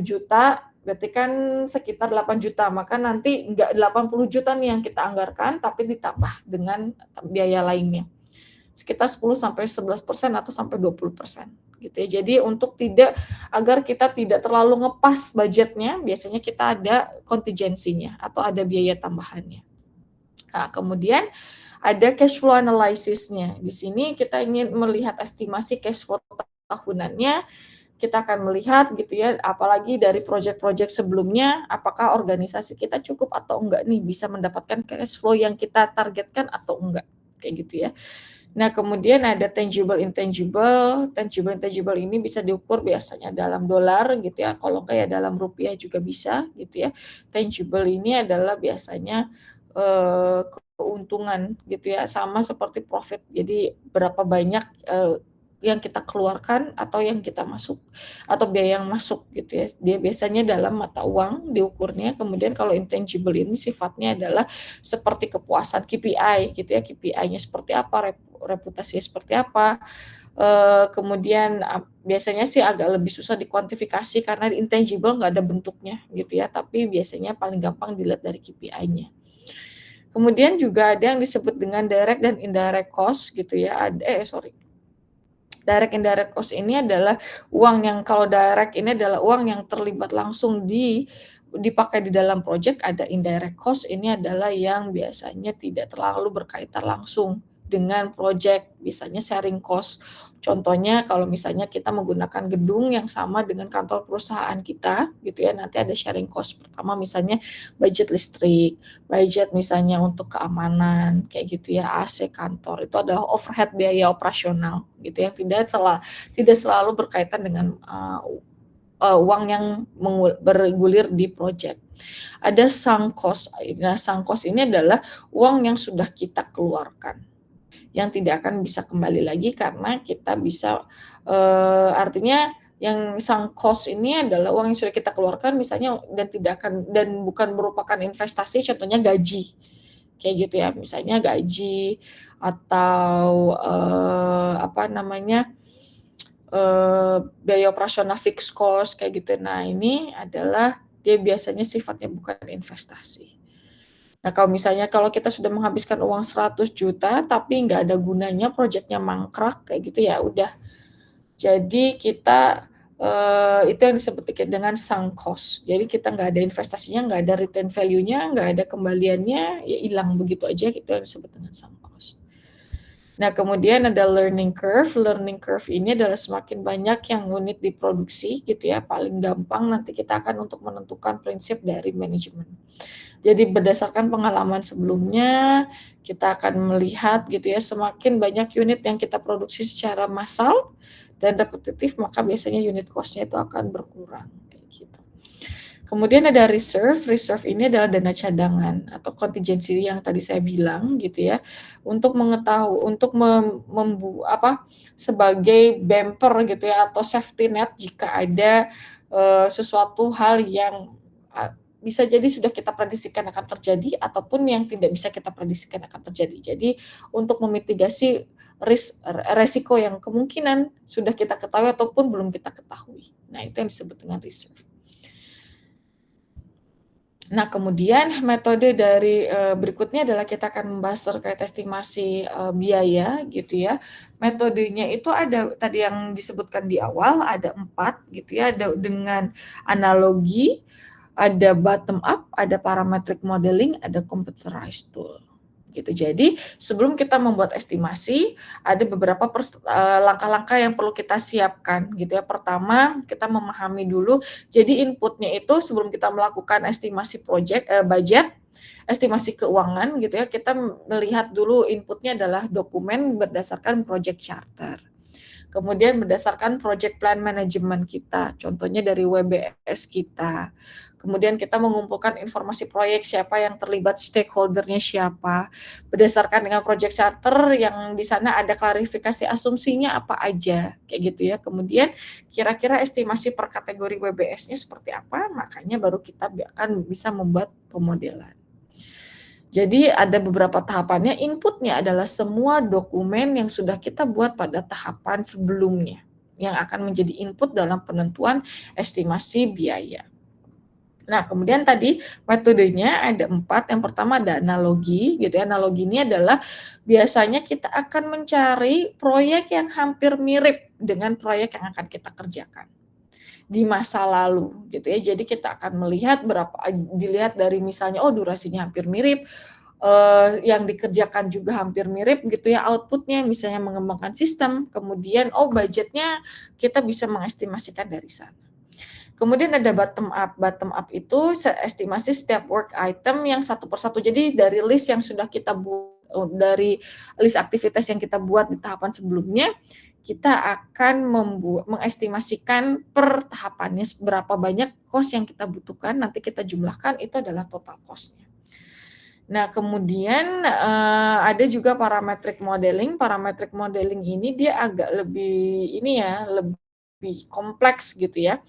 juta, berarti kan sekitar 8 juta, maka nanti nggak 80 juta nih yang kita anggarkan, tapi ditambah dengan biaya lainnya sekitar 10 sampai 11% atau sampai 20% gitu ya. Jadi untuk agar kita tidak terlalu ngepas budgetnya, biasanya kita ada kontingensinya atau ada biaya tambahannya. Nah, kemudian ada cash flow analysis-nya. Di sini kita ingin melihat estimasi cash flow tahunannya, kita akan melihat gitu ya, apalagi dari proyek-proyek sebelumnya, apakah organisasi kita cukup atau enggak nih bisa mendapatkan cash flow yang kita targetkan atau enggak, kayak gitu ya. Nah, kemudian ada tangible intangible. Tangible intangible ini bisa diukur biasanya dalam dolar gitu ya, kalau enggak ya dalam rupiah juga bisa gitu ya. Tangible ini adalah biasanya keuntungan gitu ya, sama seperti profit. Jadi berapa banyak yang kita keluarkan atau yang kita masuk atau biaya yang masuk gitu ya. Dia biasanya dalam mata uang diukurnya. Kemudian kalau intangible ini sifatnya adalah seperti kepuasan KPI gitu ya, KPI-nya seperti apa, reputasinya seperti apa. Kemudian biasanya sih agak lebih susah dikuantifikasi karena intangible nggak ada bentuknya gitu ya, tapi biasanya paling gampang dilihat dari KPI-nya. Kemudian juga ada yang disebut dengan direct dan indirect cost gitu ya. Direct indirect cost ini adalah uang yang, kalau direct ini adalah uang yang terlibat langsung dipakai di dalam project. Ada indirect cost, ini adalah yang biasanya tidak terlalu berkaitan langsung dengan project, misalnya sharing cost. Contohnya kalau misalnya kita menggunakan gedung yang sama dengan kantor perusahaan kita gitu ya, nanti ada sharing cost. Pertama misalnya budget listrik, budget misalnya untuk keamanan kayak gitu ya, AC kantor, itu adalah overhead biaya operasional gitu yang tidak selalu berkaitan dengan uang yang bergulir di project. Ada sunk cost. Nah, sunk cost ini adalah uang yang sudah kita keluarkan, yang tidak akan bisa kembali lagi karena kita bisa artinya yang sunk cost ini adalah uang yang sudah kita keluarkan misalnya dan bukan merupakan investasi, contohnya gaji. Kayak gitu ya, misalnya gaji atau apa namanya, biaya operasional fixed cost kayak gitu. Nah, ini adalah dia biasanya sifatnya bukan investasi. Nah, kalau kita sudah menghabiskan uang 100 juta tapi nggak ada gunanya, proyeknya mangkrak kayak gitu, ya udah. Jadi kita, itu yang disebut dengan sunk cost. Jadi kita nggak ada investasinya, nggak ada return value-nya, nggak ada kembaliannya, ya hilang begitu aja, itu yang disebut dengan sunk cost. Nah, kemudian ada learning curve. Learning curve ini adalah semakin banyak yang unit diproduksi gitu ya, paling gampang nanti kita akan untuk menentukan prinsip dari manajemen. Jadi berdasarkan pengalaman sebelumnya, kita akan melihat gitu ya, semakin banyak unit yang kita produksi secara massal dan repetitif, maka biasanya unit cost-nya itu akan berkurang kayak gitu. Kemudian ada reserve. Reserve ini adalah dana cadangan atau kontingensi yang tadi saya bilang gitu ya, untuk sebagai bumper gitu ya atau safety net jika ada sesuatu hal yang bisa jadi sudah kita prediksikan akan terjadi ataupun yang tidak bisa kita prediksikan akan terjadi. Jadi untuk memitigasi resiko yang kemungkinan sudah kita ketahui ataupun belum kita ketahui. Nah, itu yang disebut dengan reserve. Nah, kemudian metode dari berikutnya adalah kita akan membahas terkait estimasi biaya gitu ya. Metodenya itu ada tadi yang disebutkan di awal, ada 4 gitu ya, ada dengan analogi, ada bottom up, ada parametric modeling, ada computerized tool. gitu. Jadi sebelum kita membuat estimasi, ada beberapa langkah-langkah yang perlu kita siapkan gitu ya. Pertama, kita memahami dulu, jadi inputnya itu sebelum kita melakukan estimasi budget, estimasi keuangan gitu ya, kita melihat dulu inputnya adalah dokumen berdasarkan project charter. Kemudian berdasarkan project plan management kita, contohnya dari WBS kita. Kemudian kita mengumpulkan informasi proyek, siapa yang terlibat, stakeholder-nya siapa. Berdasarkan dengan project charter yang di sana ada klarifikasi asumsinya apa aja, kayak gitu ya. Kemudian kira-kira estimasi per kategori WBS-nya seperti apa, makanya baru kita akan bisa membuat pemodelan. Jadi ada beberapa tahapannya, inputnya adalah semua dokumen yang sudah kita buat pada tahapan sebelumnya, yang akan menjadi input dalam penentuan estimasi biaya. Nah, kemudian tadi metodenya ada 4, yang pertama ada analogi, gitu ya. Analogi ini adalah biasanya kita akan mencari proyek yang hampir mirip dengan proyek yang akan kita kerjakan di masa lalu gitu ya. Jadi kita akan melihat dilihat dari misalnya, oh durasinya hampir mirip, yang dikerjakan juga hampir mirip gitu ya, outputnya misalnya mengembangkan sistem, kemudian oh budgetnya kita bisa mengestimasikan dari sana. Kemudian ada bottom up. Bottom up itu estimasi setiap work item yang satu persatu. Jadi dari list yang sudah kita dari list aktivitas yang kita buat di tahapan sebelumnya, kita akan mengestimasikan per tahapannya berapa banyak cost yang kita butuhkan, nanti kita jumlahkan, itu adalah total cost-nya. Nah, kemudian ada juga parametric modeling. Parametric modeling ini dia agak lebih lebih kompleks gitu ya.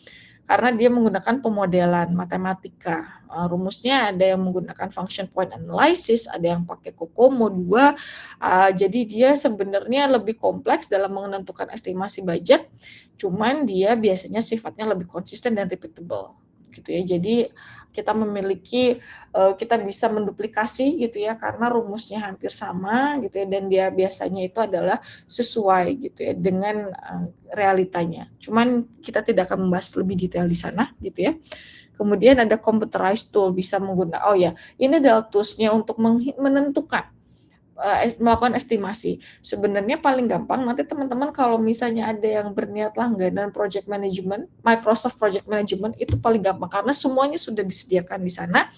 Karena dia menggunakan pemodelan matematika. Rumusnya ada yang menggunakan function point analysis, ada yang pakai COCOMO 2. Jadi dia sebenarnya lebih kompleks dalam menentukan estimasi budget, cuman dia biasanya sifatnya lebih konsisten dan repeatable gitu ya. Jadi kita kita bisa menduplikasi gitu ya, karena rumusnya hampir sama gitu ya, dan dia biasanya itu adalah sesuai gitu ya dengan realitanya. Cuman kita tidak akan membahas lebih detail di sana gitu ya. Kemudian ada computerized tool, bisa menggunakan, ini adalah tools-nya untuk menentukan melakukan estimasi. Sebenarnya paling gampang nanti teman-teman kalau misalnya ada yang berniat langganan project management, Microsoft Project Management itu paling gampang karena semuanya sudah disediakan di sana.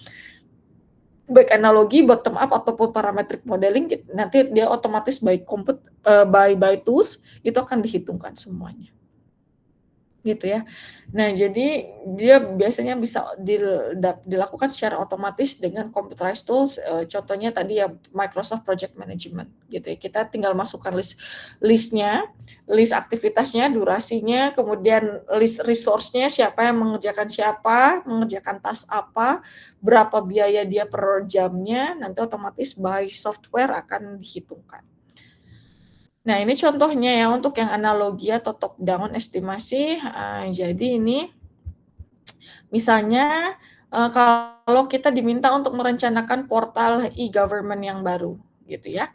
Baik analogi bottom up ataupun parametric modeling, nanti dia otomatis by tools itu akan dihitungkan semuanya. Gitu ya. Nah, jadi dia biasanya bisa dilakukan secara otomatis dengan computerized tools, contohnya tadi ya Microsoft Project Management gitu ya. Kita tinggal masukkan list-nya, list aktivitasnya, durasinya, kemudian list resource-nya, siapa yang mengerjakan siapa, mengerjakan task apa, berapa biaya dia per jamnya, nanti otomatis by software akan dihitungkan. Nah, ini contohnya ya untuk yang analogi atau top down estimasi. Jadi ini misalnya kalau kita diminta untuk merencanakan portal e-government yang baru gitu ya.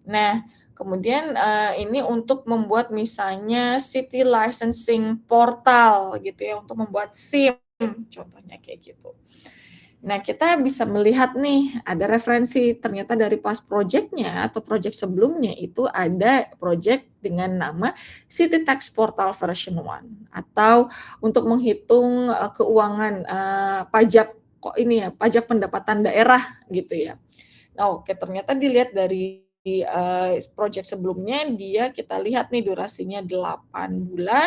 Nah, kemudian ini untuk membuat misalnya city licensing portal gitu ya, untuk membuat SIM contohnya kayak gitu. Nah, kita bisa melihat nih, ada referensi ternyata dari past project-nya atau project sebelumnya itu ada project dengan nama City Tax Portal version 1 atau untuk menghitung keuangan pajak pendapatan daerah gitu ya. Nah, oke, ternyata dilihat dari project sebelumnya kita lihat nih durasinya 8 bulan,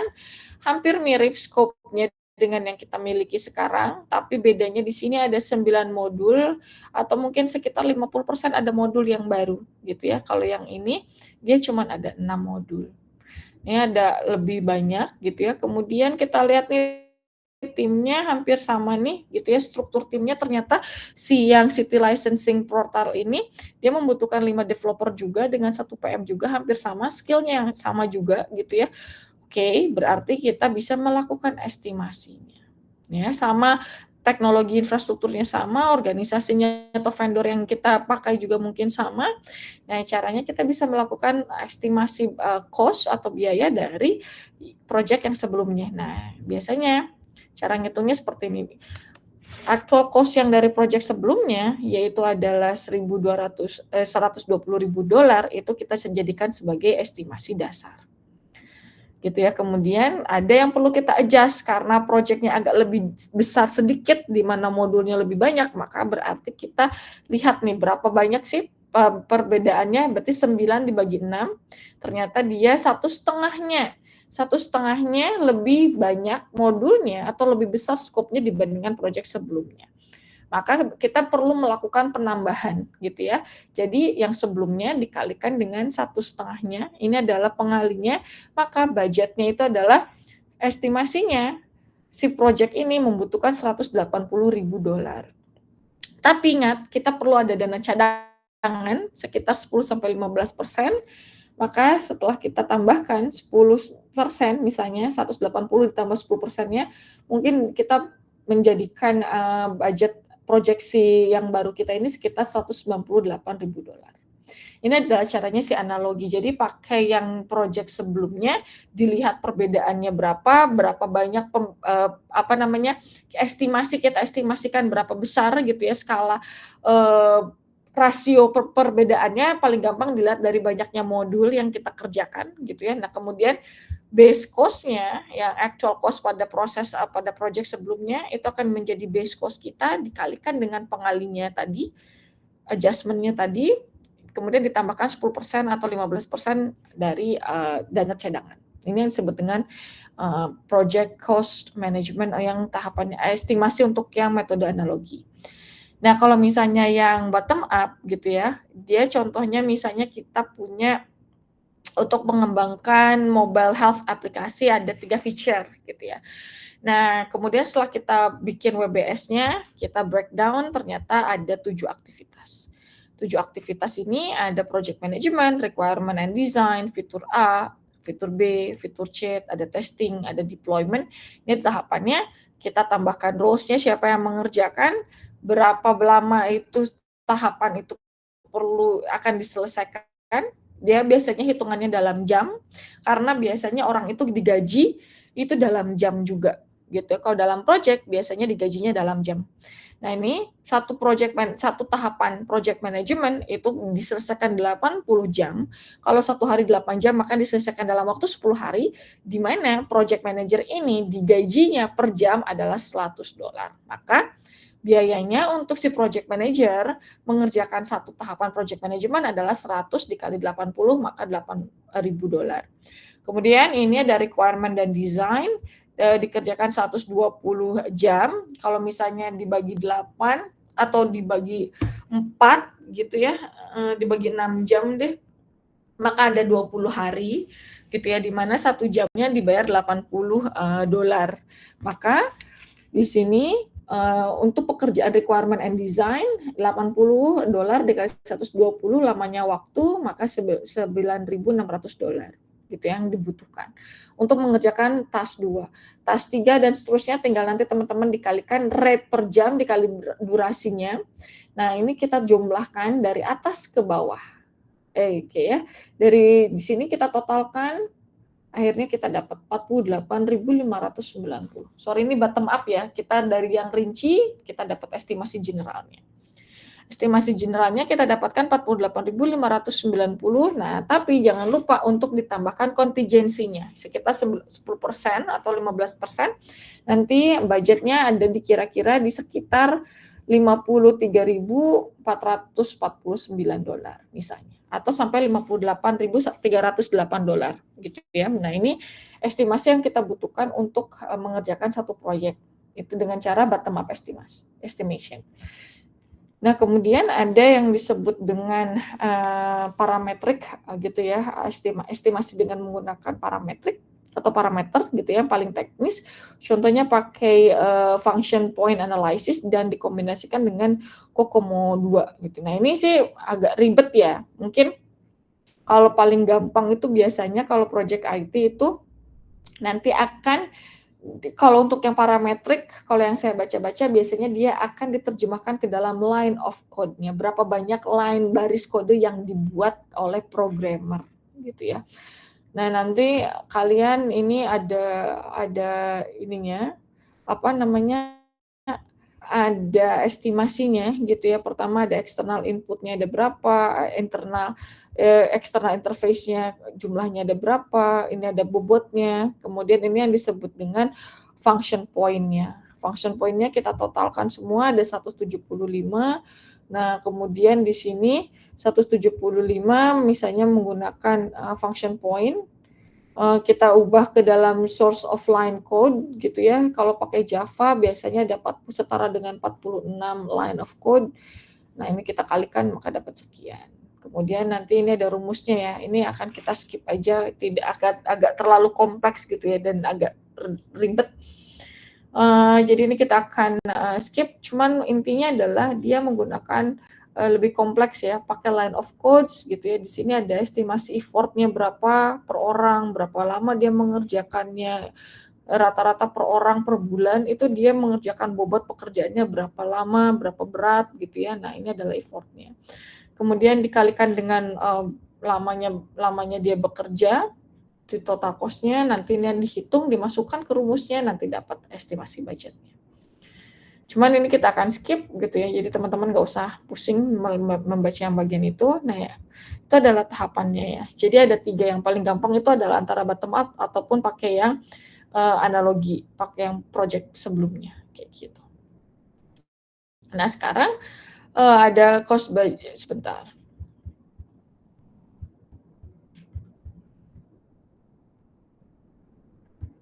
hampir mirip scope-nya dengan yang kita miliki sekarang, tapi bedanya di sini ada 9 modul atau mungkin sekitar 50% ada modul yang baru gitu ya. Kalau yang ini dia cuma ada 6 modul. Ini ada lebih banyak gitu ya. Kemudian kita lihat nih timnya hampir sama nih gitu ya, struktur timnya ternyata yang City Licensing Portal ini dia membutuhkan 5 developer juga dengan 1 PM juga hampir sama, skill-nya yang sama juga gitu ya. Oke, berarti kita bisa melakukan estimasinya. Ya, sama teknologi infrastrukturnya sama, organisasinya atau vendor yang kita pakai juga mungkin sama. Nah, caranya kita bisa melakukan estimasi cost atau biaya dari project yang sebelumnya. Nah, biasanya cara ngitungnya seperti ini. Actual cost yang dari project sebelumnya, yaitu adalah $120.000, itu kita jadikan sebagai estimasi dasar. Gitu ya. Kemudian ada yang perlu kita adjust karena project-nya agak lebih besar sedikit, di mana modulnya lebih banyak, maka berarti kita lihat nih berapa banyak sih perbedaannya, berarti 9 dibagi 6, ternyata dia 1,5-nya lebih banyak modulnya atau lebih besar skopnya dibandingkan project sebelumnya. Maka kita perlu melakukan penambahan gitu ya. Jadi yang sebelumnya dikalikan dengan 1,5-nya, ini adalah pengalinya, maka budgetnya itu adalah estimasinya si project ini membutuhkan $180.000. Tapi ingat, kita perlu ada dana cadangan sekitar 10-15%, maka setelah kita tambahkan 10%, misalnya 180 ditambah 10%-nya, mungkin kita menjadikan budget proyeksi yang baru kita ini sekitar $198.000. Ini adalah caranya si analogi. Jadi pakai yang project sebelumnya, dilihat perbedaannya berapa banyak kita estimasikan berapa besar gitu ya skala rasio perbedaannya paling gampang dilihat dari banyaknya modul yang kita kerjakan gitu ya. Nah, kemudian base cost-nya yang actual cost pada pada project sebelumnya itu akan menjadi base cost kita dikalikan dengan pengalinya tadi, adjustment-nya tadi, kemudian ditambahkan 10% atau 15% dari dana cadangan. Ini yang disebut dengan project cost management yang tahapannya estimasi untuk yang metode analogi. Nah, kalau misalnya yang bottom up gitu ya, dia contohnya misalnya kita punya untuk mengembangkan mobile health aplikasi ada 3 feature gitu ya. Nah, kemudian setelah kita bikin WBS-nya, kita breakdown ternyata ada 7 aktivitas. 7 aktivitas ini ada project management, requirement and design, fitur A, fitur B, fitur C, ada testing, ada deployment. Ini tahapannya kita tambahkan roles-nya siapa yang mengerjakan, berapa lama itu tahapan itu akan diselesaikan. Dia biasanya hitungannya dalam jam, karena biasanya orang itu digaji itu dalam jam juga gitu. Kalau dalam project biasanya digajinya dalam jam. Nah, ini satu tahapan project management itu diselesaikan 80 jam. Kalau 1 hari 8 jam maka diselesaikan dalam waktu 10 hari, di mana project manager ini digajinya per jam adalah $100. Maka biayanya untuk si project manager mengerjakan satu tahapan project management adalah 100 dikali 80, maka $8.000. Kemudian ini ada requirement dan design, dikerjakan 120 jam, kalau misalnya dibagi 8 atau dibagi 4 gitu ya, dibagi 6 jam deh, maka ada 20 hari gitu ya, di mana 1 jamnya dibayar $80. Maka di sini untuk pekerjaan requirement and design $80 dikali 120 lamanya waktu, maka $9.600 gitu yang dibutuhkan untuk mengerjakan task 2. Task 3 dan seterusnya tinggal nanti teman-teman dikalikan rate per jam dikali durasinya. Nah, ini kita jumlahkan dari atas ke bawah. Oke ya. Dari di sini kita totalkan, akhirnya kita dapat 48.590. Sorry, ini bottom up ya, kita dari yang rinci, kita dapat estimasi generalnya. Estimasi generalnya kita dapatkan 48.590, nah tapi jangan lupa untuk ditambahkan kontingensinya, sekitar 10% atau 15%, nanti budgetnya ada di kira-kira di sekitar $53.449 misalnya, atau sampai $58.308 gitu ya. Nah, ini estimasi yang kita butuhkan untuk mengerjakan satu proyek, itu dengan cara bottom up estimation. Nah, kemudian ada yang disebut dengan parametrik gitu ya, estimasi dengan menggunakan parametrik atau parameter gitu ya, yang paling teknis. Contohnya pakai function point analysis dan dikombinasikan dengan COCOMO 2 gitu. Nah, ini sih agak ribet ya. Mungkin kalau paling gampang itu biasanya kalau project IT itu nanti akan, kalau untuk yang parametrik, kalau yang saya baca-baca biasanya dia akan diterjemahkan ke dalam line of code-nya, berapa banyak line baris kode yang dibuat oleh programmer gitu ya. Nah, nanti kalian ini ada ininya, ada estimasinya gitu ya. Pertama ada external input-nya ada berapa, external interface-nya jumlahnya ada berapa, ini ada bobotnya, kemudian ini yang disebut dengan function point-nya. Function point-nya kita totalkan semua ada 175. Nah, kemudian di sini 175 misalnya menggunakan function point, kita ubah ke dalam source of line code gitu ya. Kalau pakai Java biasanya dapat setara dengan 46 line of code. Nah, ini kita kalikan maka dapat sekian. Kemudian nanti ini ada rumusnya ya. Ini akan kita skip aja, tidak agak terlalu kompleks gitu ya dan agak ribet. Jadi ini kita akan skip, cuman intinya adalah dia menggunakan lebih kompleks ya, pakai line of codes gitu ya. Di sini ada estimasi effortnya berapa per orang, berapa lama dia mengerjakannya, rata-rata per orang per bulan itu dia mengerjakan bobot pekerjaannya berapa lama, berapa berat gitu ya. Nah, ini adalah effortnya. Kemudian dikalikan dengan lamanya dia bekerja, di total cost-nya, nanti ini dihitung, dimasukkan ke rumusnya, nanti dapat estimasi budgetnya. Cuman ini kita akan skip gitu ya, jadi teman-teman nggak usah pusing membaca yang bagian itu. Nah ya, itu adalah tahapannya ya. Jadi ada 3 yang paling gampang itu adalah antara bottom up ataupun pakai yang analogi, pakai yang project sebelumnya, kayak gitu. Nah sekarang ada cost budget, sebentar.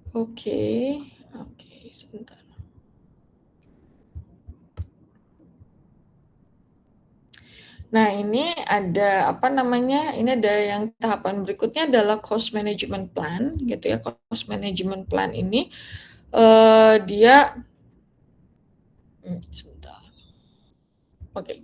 Oke, sebentar. Nah, ini ada apa namanya? Ini ada yang tahapan berikutnya adalah cost management plan gitu ya. Cost management plan ini dia sebentar. Oke.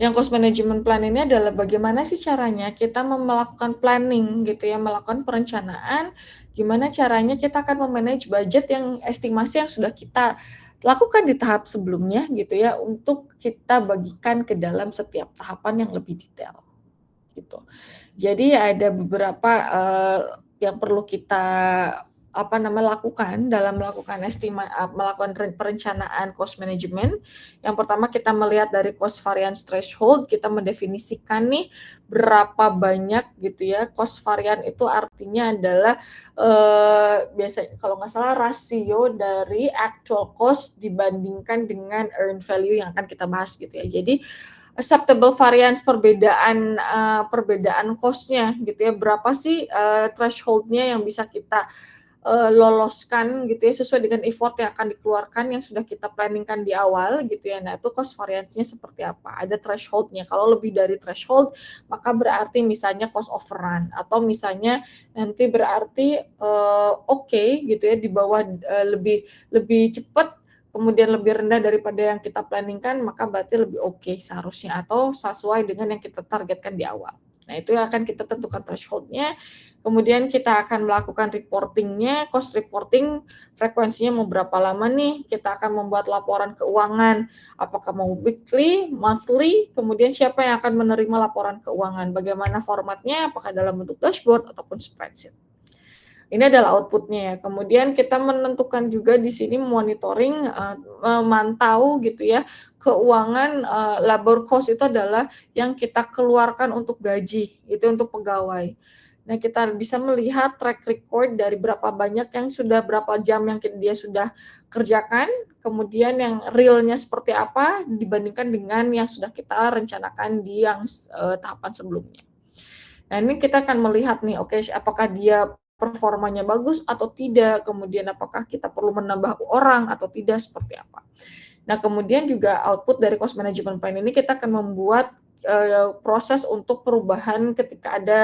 Yang cost management plan ini adalah bagaimana sih caranya kita melakukan planning gitu ya, melakukan perencanaan, gimana caranya kita akan memanage budget yang estimasi yang sudah kita lakukan di tahap sebelumnya gitu ya, untuk kita bagikan ke dalam setiap tahapan yang lebih detail, gitu. Jadi ada beberapa, yang perlu kita, lakukan dalam melakukan perencanaan cost management. Yang pertama kita melihat dari cost variance threshold, kita mendefinisikan nih berapa banyak gitu ya. Cost variance itu artinya adalah, biasanya kalau nggak salah rasio dari actual cost dibandingkan dengan earned value yang akan kita bahas gitu ya. Jadi acceptable variance perbedaan cost-nya gitu ya, berapa sih threshold-nya yang bisa kita loloskan gitu ya, sesuai dengan effort yang akan dikeluarkan yang sudah kita planning-kan di awal gitu ya. Nah, itu cost variance-nya seperti apa, ada threshold-nya. Kalau lebih dari threshold, maka berarti misalnya cost overrun, atau misalnya nanti berarti oke gitu ya, di bawah lebih cepat, kemudian lebih rendah daripada yang kita planning-kan, maka berarti lebih oke seharusnya, atau sesuai dengan yang kita targetkan di awal. Nah, itu yang akan kita tentukan threshold-nya. Kemudian kita akan melakukan reporting-nya, cost reporting, frekuensinya mau berapa lama nih, kita akan membuat laporan keuangan, apakah mau weekly, monthly, kemudian siapa yang akan menerima laporan keuangan, bagaimana formatnya, apakah dalam bentuk dashboard ataupun spreadsheet. Ini adalah output-nya ya. Kemudian kita menentukan juga di sini monitoring, memantau gitu ya, keuangan, labor cost itu adalah yang kita keluarkan untuk gaji, itu untuk pegawai. Nah, kita bisa melihat track record dari berapa banyak berapa jam yang dia sudah kerjakan, kemudian yang realnya seperti apa dibandingkan dengan yang sudah kita rencanakan di yang tahapan sebelumnya. Nah, ini kita akan melihat nih, oke, apakah dia performanya bagus atau tidak, kemudian apakah kita perlu menambah orang atau tidak, seperti apa. Nah, kemudian juga output dari cost management plan ini kita akan membuat proses untuk perubahan ketika ada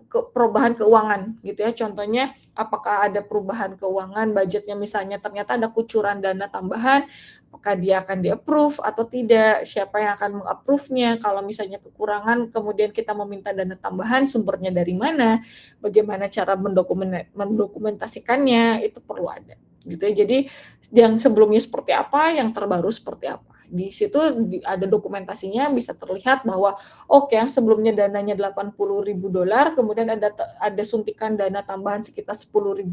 perubahan keuangan gitu ya. Contohnya apakah ada perubahan keuangan budgetnya, misalnya ternyata ada kucuran dana tambahan, apakah dia akan di-approve atau tidak, siapa yang akan meng-approve-nya, kalau misalnya kekurangan kemudian kita meminta dana tambahan, sumbernya dari mana, bagaimana cara mendokumentasikannya, itu perlu ada. gitu ya. Jadi yang sebelumnya seperti apa, yang terbaru seperti apa. Di situ ada dokumentasinya bisa terlihat bahwa oke, yang sebelumnya dananya $80.000, kemudian ada suntikan dana tambahan sekitar $10.000,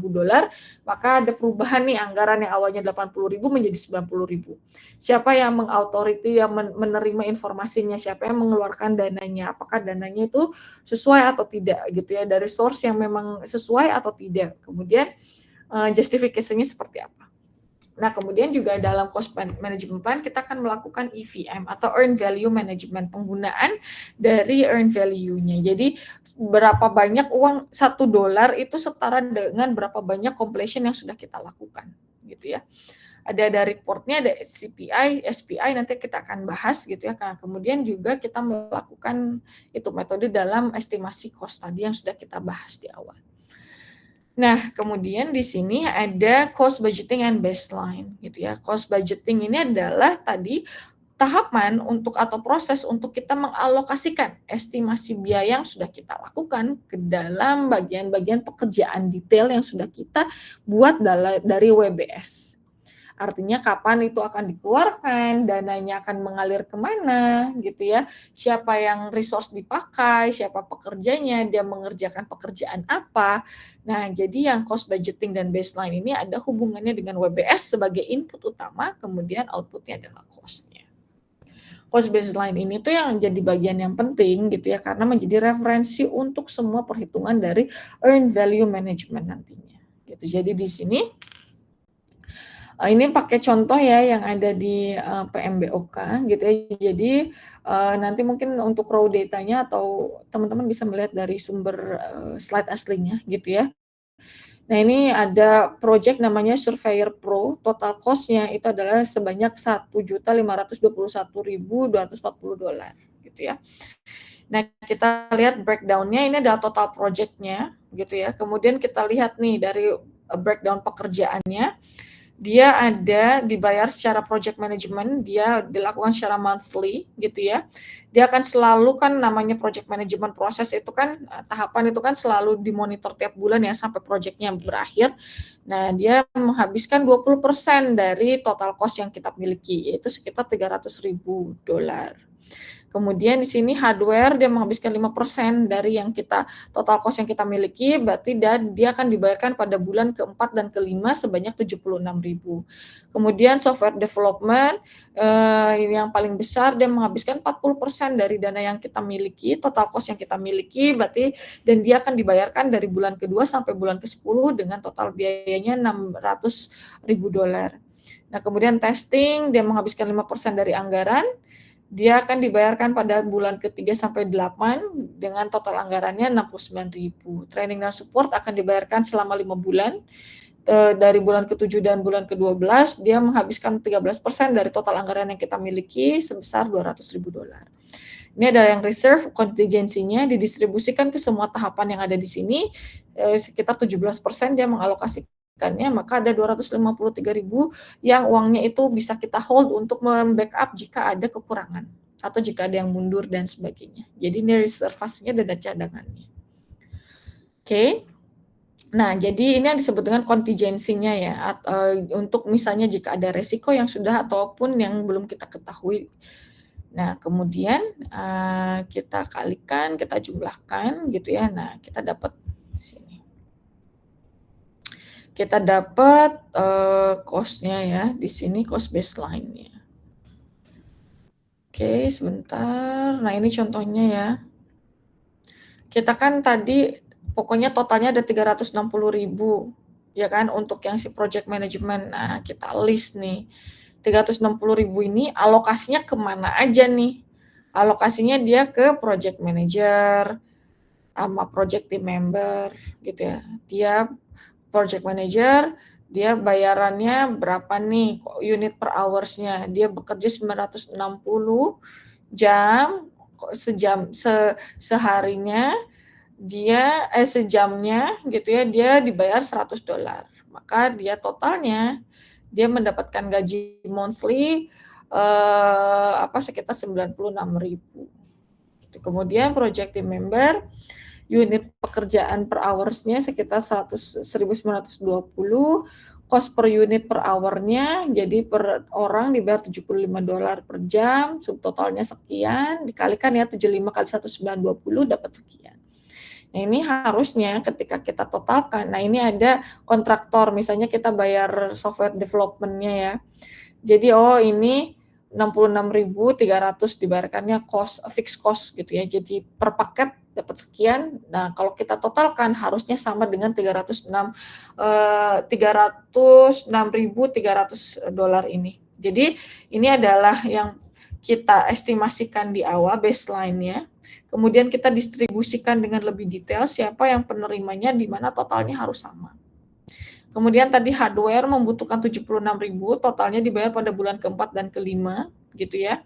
maka ada perubahan nih anggaran yang awalnya 80.000 menjadi 90.000. Siapa yang mengautoriti, yang menerima informasinya, siapa yang mengeluarkan dananya, apakah dananya itu sesuai atau tidak gitu ya, dari source yang memang sesuai atau tidak. Kemudian justifikasinya seperti apa. Nah, kemudian juga dalam cost management plan kita akan melakukan EVM atau earn value management, penggunaan dari earn value-nya. Jadi berapa banyak uang $1 itu setara dengan berapa banyak completion yang sudah kita lakukan gitu ya. Ada reportnya, ada CPI, SPI, nanti kita akan bahas gitu ya. Nah, kemudian juga kita melakukan itu metode dalam estimasi cost tadi yang sudah kita bahas di awal. Nah, kemudian di sini ada cost budgeting and baseline gitu ya. Cost budgeting ini adalah tadi tahapan untuk atau proses untuk kita mengalokasikan estimasi biaya yang sudah kita lakukan ke dalam bagian-bagian pekerjaan detail yang sudah kita buat dari WBS. Artinya kapan itu akan dikeluarkan, dananya akan mengalir kemana gitu ya, siapa yang resource dipakai, siapa pekerjanya, dia mengerjakan pekerjaan apa. Nah, jadi yang cost budgeting dan baseline ini ada hubungannya dengan WBS sebagai input utama, kemudian outputnya adalah cost-nya. Cost baseline ini tuh yang jadi bagian yang penting gitu ya, karena menjadi referensi untuk semua perhitungan dari earn value management nantinya. Gitu. Jadi di sini ini pakai contoh ya yang ada di PMBOK gitu ya. Jadi nanti mungkin untuk raw datanya atau teman-teman bisa melihat dari sumber slide aslinya gitu ya. Nah, ini ada project namanya Surveyor Pro, total cost-nya itu adalah sebanyak $1.521.240 gitu ya. Nah, kita lihat breakdown-nya, ini adalah total project-nya gitu ya. Kemudian kita lihat nih dari breakdown pekerjaannya, dia ada dibayar secara project management, dia dilakukan secara monthly gitu ya. Dia akan selalu kan namanya project management proses itu kan tahapan itu kan selalu dimonitor tiap bulan ya sampai projectnya berakhir. Nah, dia menghabiskan 20% dari total cost yang kita miliki, yaitu sekitar $300.000. Kemudian di sini hardware dia menghabiskan 5% dari yang kita total cost yang kita miliki, berarti dia akan dibayarkan pada bulan keempat dan kelima sebanyak 76.000. Kemudian software development ini yang paling besar, dia menghabiskan 40% dari dana yang kita miliki, total cost yang kita miliki, berarti dan dia akan dibayarkan dari bulan kedua sampai bulan ke-10 dengan total biayanya $600.000. Nah, kemudian testing dia menghabiskan 5% dari anggaran. Dia akan dibayarkan pada bulan ke-3 sampai 8 dengan total anggarannya 69.000. Training dan support akan dibayarkan selama 5 bulan. Dari bulan ke-7 dan bulan ke-12 dia menghabiskan 13% dari total anggaran yang kita miliki sebesar $200.000. Ini ada yang reserve kontingensinya didistribusikan ke semua tahapan yang ada di sini, sekitar 17% dia mengalokasikannya, maka ada 253.000 yang uangnya itu bisa kita hold untuk membackup jika ada kekurangan atau jika ada yang mundur dan sebagainya. Jadi ini reservasinya dan cadangannya. Oke. Nah, jadi ini yang disebut dengan kontingensinya ya, untuk misalnya jika ada resiko yang sudah ataupun yang belum kita ketahui. Nah, kemudian kita kalikan, kita jumlahkan gitu ya. Nah, kita dapat di sini. Kita dapat cost-nya ya, di sini cost baseline-nya. Oke, sebentar. Nah, ini contohnya ya. Kita kan tadi pokoknya totalnya ada 360.000 ya kan untuk yang si project management. Nah, kita list nih. 360.000 ini alokasinya kemana aja nih? Alokasinya dia ke project manager sama project team member gitu ya. Dia project manager, dia bayarannya berapa nih unit per hours-nya? Dia bekerja 960 jam, seharinya dia sejamnya gitu ya, dia dibayar $100. Maka dia totalnya dia mendapatkan gaji monthly sekitar 96.000. Gitu. Kemudian project team member unit pekerjaan per hours-nya sekitar 1.920, cost per unit per hour-nya, jadi per orang dibayar $75 per jam, subtotalnya sekian, dikalikan ya 75 kali 1.920 dapat sekian. Nah ini harusnya ketika kita totalkan, nah ini ada kontraktor, misalnya kita bayar software development-nya ya. Jadi ini 66.300 dibayarkannya fixed cost gitu ya. Jadi per paket dapat sekian. Nah, kalau kita totalkan harusnya sama dengan $306.300 ini. Jadi ini adalah yang kita estimasikan di awal baseline-nya. Kemudian kita distribusikan dengan lebih detail siapa yang penerimanya, di mana totalnya harus sama. Kemudian tadi hardware membutuhkan 76.000, totalnya dibayar pada bulan keempat dan kelima, gitu ya.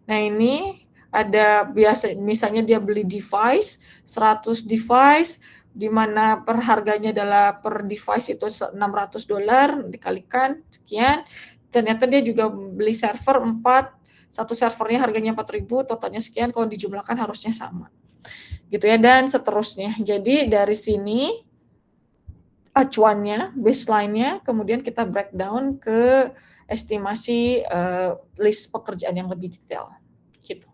Nah ini ada biasa, misalnya dia beli device, 100 device, di mana per harganya adalah per device itu $600, dikalikan sekian. Ternyata dia juga beli server 4, satu servernya harganya 4.000, totalnya sekian, kalau dijumlahkan harusnya sama. Gitu ya, dan seterusnya. Jadi dari sini acuannya, baseline-nya, kemudian kita breakdown ke estimasi list pekerjaan yang lebih detail. Gitu.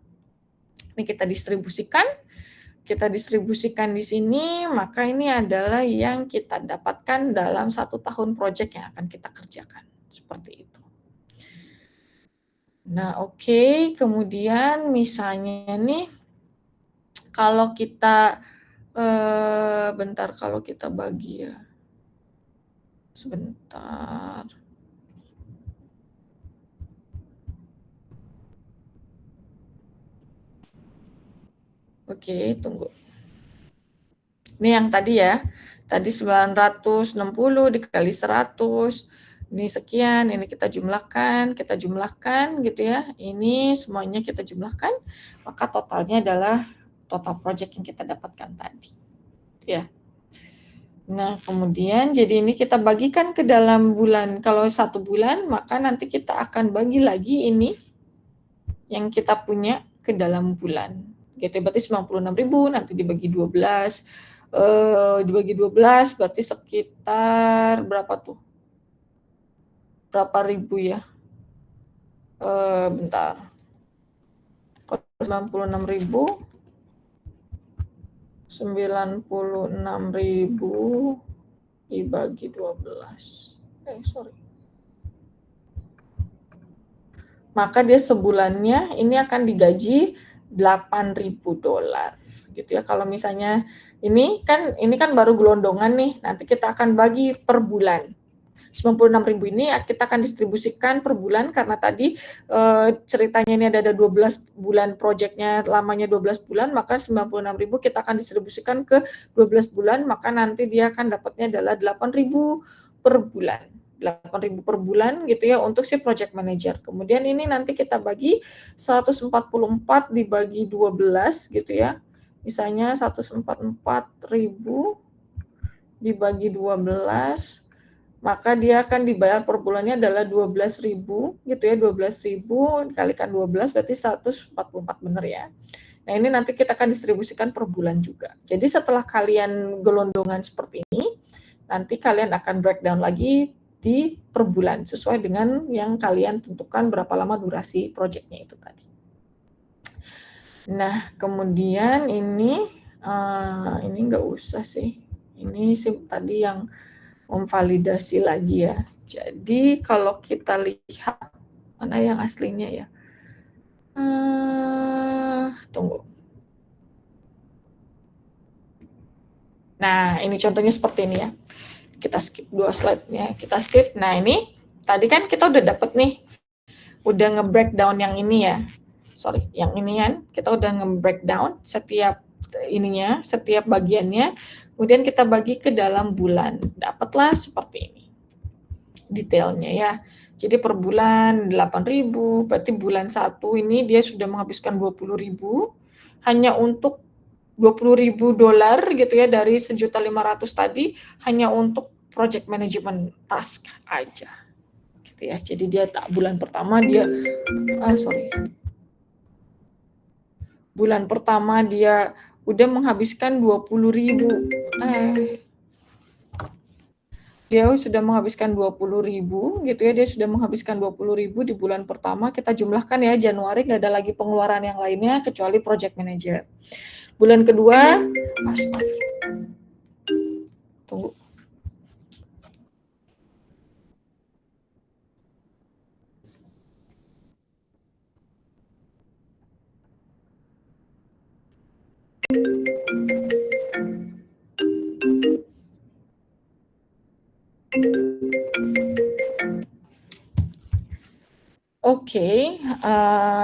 Ini kita distribusikan di sini, maka ini adalah yang kita dapatkan dalam 1 tahun proyek yang akan kita kerjakan. Seperti itu. Nah, oke. Kemudian misalnya nih, kalau kita, bentar, kalau kita bagi ya. Sebentar. Oke, tunggu. Ini yang tadi ya. Tadi 960 dikali 100. Ini sekian, ini kita jumlahkan gitu ya. Ini semuanya kita jumlahkan, maka totalnya adalah total project yang kita dapatkan tadi. Ya. Nah, kemudian jadi ini kita bagikan ke dalam bulan. Kalau 1 bulan, maka nanti kita akan bagi lagi ini yang kita punya ke dalam bulan. Gitu, berarti 96.000 nanti dibagi 12. Dibagi 12 berarti sekitar berapa tuh? Berapa ribu ya? Bentar. 96.000 dibagi 12. Sorry. Maka dia sebulannya ini akan digaji $8.000 gitu ya. Kalau misalnya ini kan baru gelondongan nih, nanti kita akan bagi per bulan. 96.000 ini kita akan distribusikan per bulan karena tadi ceritanya ini ada 12 bulan proyeknya, lamanya 12 bulan, maka 96.000 kita akan distribusikan ke 12 bulan, maka nanti dia akan dapatnya adalah 8.000 per bulan. 8.000 per bulan gitu ya untuk si project manager. Kemudian ini nanti kita bagi 144 dibagi 12 gitu ya. Misalnya 144.000 dibagi 12, maka dia akan dibayar per bulannya adalah 12.000 gitu ya, 12.000 dikalikan 12 berarti 144 benar ya. Nah, ini nanti kita akan distribusikan per bulan juga. Jadi setelah kalian gelondongan seperti ini, nanti kalian akan breakdown lagi di per bulan sesuai dengan yang kalian tentukan berapa lama durasi proyeknya itu tadi. Nah, kemudian ini nggak usah sih. Ini sih tadi yang memvalidasi lagi ya. Jadi kalau kita lihat mana yang aslinya ya. Tunggu. Nah, ini contohnya seperti ini ya. Kita skip 2 slide-nya. Kita skip. Nah, ini tadi kan kita udah dapet nih. Udah nge-breakdown yang ini ya. Sorry, yang ini kan. Kita udah nge-breakdown setiap ininya, setiap bagiannya. Kemudian kita bagi ke dalam bulan. Dapatlah seperti ini. Detailnya ya. Jadi per bulan 8.000, berarti bulan 1 ini dia sudah menghabiskan 20.000 hanya untuk $20.000 gitu ya dari 1.500.000 tadi hanya untuk project management task aja. Gitu ya. Jadi dia bulan pertama dia bulan pertama dia udah menghabiskan 20.000. Dia sudah menghabiskan 20.000 gitu ya, dia sudah menghabiskan 20.000 di bulan pertama, kita jumlahkan ya, Januari nggak ada lagi pengeluaran yang lainnya kecuali project manager. Bulan kedua, tunggu. Oke,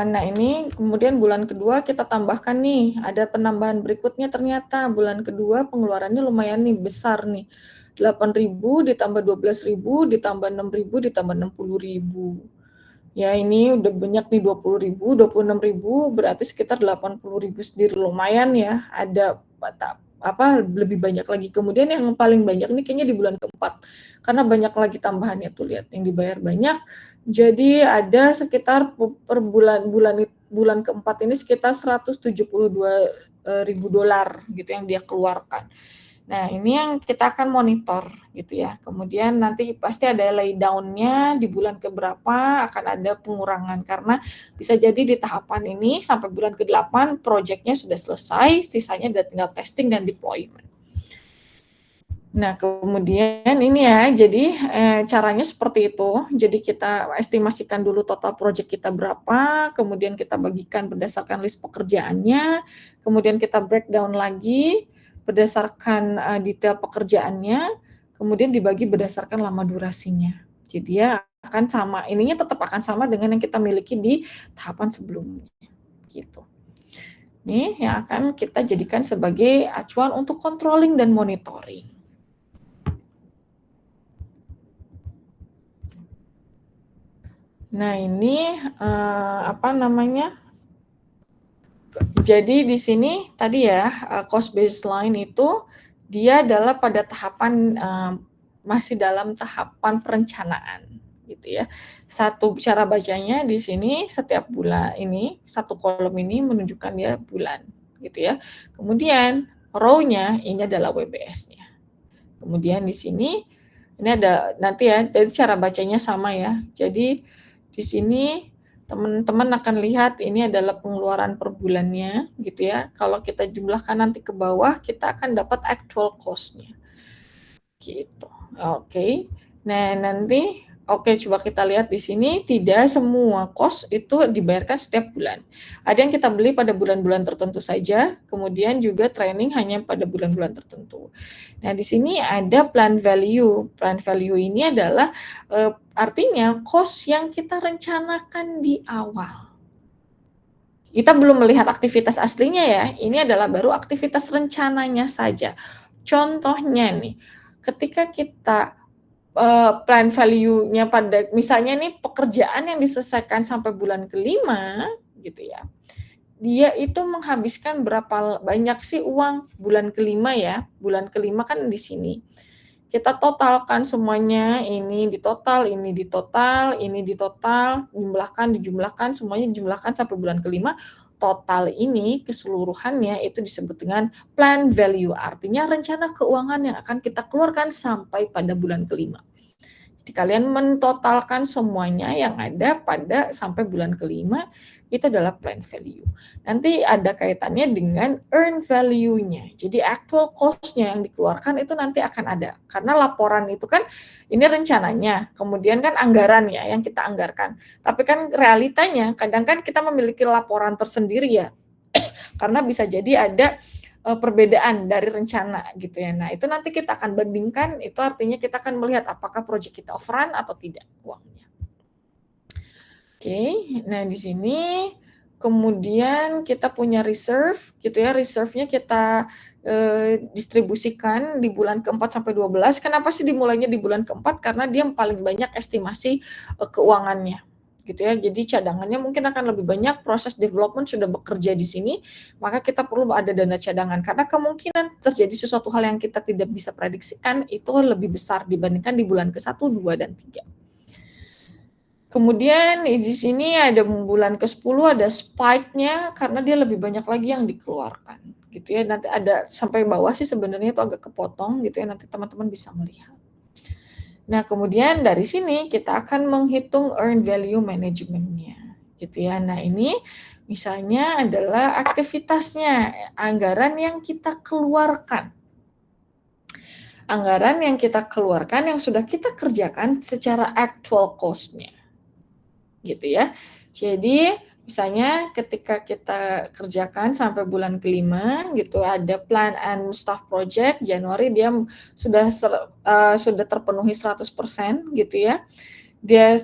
nah ini kemudian bulan kedua kita tambahkan nih, ada penambahan berikutnya ternyata bulan kedua pengeluarannya lumayan nih, besar nih. 8.000 ditambah 12.000 ditambah 6.000 ditambah 60.000. Ya ini udah banyak nih 20.000, 26.000 berarti sekitar 80.000 sendiri, lumayan ya, ada lebih banyak lagi. Kemudian yang paling banyak nih kayaknya di bulan keempat, karena banyak lagi tambahannya tuh, lihat yang dibayar banyak. Jadi ada sekitar per bulan keempat ini sekitar 172.000 dolar gitu yang dia keluarkan. Nah, ini yang kita akan monitor gitu ya. Kemudian nanti pasti ada laydown-nya di bulan keberapa akan ada pengurangan, karena bisa jadi di tahapan ini sampai bulan ke-8 proyeknya sudah selesai, sisanya udah tinggal testing dan deployment. Nah, kemudian ini ya, jadi caranya seperti itu. Jadi kita estimasikan dulu total project kita berapa, kemudian kita bagikan berdasarkan list pekerjaannya, kemudian kita breakdown lagi berdasarkan detail pekerjaannya, kemudian dibagi berdasarkan lama durasinya. Jadi ya akan sama, ininya tetap akan sama dengan yang kita miliki di tahapan sebelumnya. Gitu. Ini yang akan kita jadikan sebagai acuan untuk controlling dan monitoring. Nah, ini apa namanya? Jadi di sini tadi ya, cost baseline itu dia adalah pada tahapan masih dalam tahapan perencanaan gitu ya. Satu cara bacanya di sini setiap bulan ini, satu kolom ini menunjukkan dia bulan gitu ya. Kemudian row-nya ini adalah WBS-nya. Kemudian di sini ini ada nanti ya, jadi cara bacanya sama ya. Jadi di sini teman-teman akan lihat ini adalah pengeluaran per bulannya gitu ya. Kalau kita jumlahkan nanti ke bawah, kita akan dapat actual cost-nya. Gitu. Oke. Nah, nanti coba kita lihat di sini tidak semua cost itu dibayarkan setiap bulan. Ada yang kita beli pada bulan-bulan tertentu saja, kemudian juga training hanya pada bulan-bulan tertentu. Nah, di sini ada plan value. Plan value ini adalah artinya cost yang kita rencanakan di awal. Kita belum melihat aktivitas aslinya ya, ini adalah baru aktivitas rencananya saja. Contohnya nih, ketika kita plan value-nya pada misalnya nih pekerjaan yang diselesaikan sampai bulan ke-5 gitu ya, dia itu menghabiskan berapa banyak sih uang bulan ke-5 ya, bulan ke-5 kan di sini. Kita totalkan semuanya, ini ditotal, ini ditotal, ini ditotal, dijumlahkan, semuanya dijumlahkan sampai bulan ke-5, total ini keseluruhannya itu disebut dengan plan value, artinya rencana keuangan yang akan kita keluarkan sampai pada bulan ke-5. Jadi kalian mentotalkan semuanya yang ada pada sampai bulan ke-5, itu adalah plan value. Nanti ada kaitannya dengan earn value-nya. Jadi actual cost-nya yang dikeluarkan itu nanti akan ada. Karena laporan itu kan ini rencananya, kemudian kan anggaran ya yang kita anggarkan. Tapi kan realitanya kadang kan kita memiliki laporan tersendiri ya. Karena bisa jadi ada perbedaan dari rencana gitu ya. Nah, itu nanti kita akan bandingkan, itu artinya kita akan melihat apakah proyek kita overrun atau tidak uangnya. Oke, nah di sini kemudian kita punya reserve gitu ya, reserve-nya kita distribusikan di bulan ke-4 sampai 12. Kenapa sih dimulainya di bulan ke-4? Karena dia paling banyak estimasi keuangannya gitu ya. Jadi cadangannya mungkin akan lebih banyak, proses development sudah bekerja di sini, maka kita perlu ada dana cadangan karena kemungkinan terjadi sesuatu hal yang kita tidak bisa prediksikan itu lebih besar dibandingkan di bulan ke-1, 2 dan 3. Kemudian di sini ada bulan ke-10 ada spike-nya karena dia lebih banyak lagi yang dikeluarkan gitu ya. Nanti ada sampai bawah sih sebenarnya itu agak kepotong gitu ya, nanti teman-teman bisa melihat. Nah, kemudian dari sini kita akan menghitung earned value management-nya, gitu ya. Nah, ini misalnya adalah aktivitasnya, anggaran yang kita keluarkan. Anggaran yang kita keluarkan yang sudah kita kerjakan secara actual cost-nya, gitu ya. Jadi, misalnya ketika kita kerjakan sampai bulan kelima gitu, ada plan and staff project, Januari dia sudah terpenuhi 100% gitu ya. Dia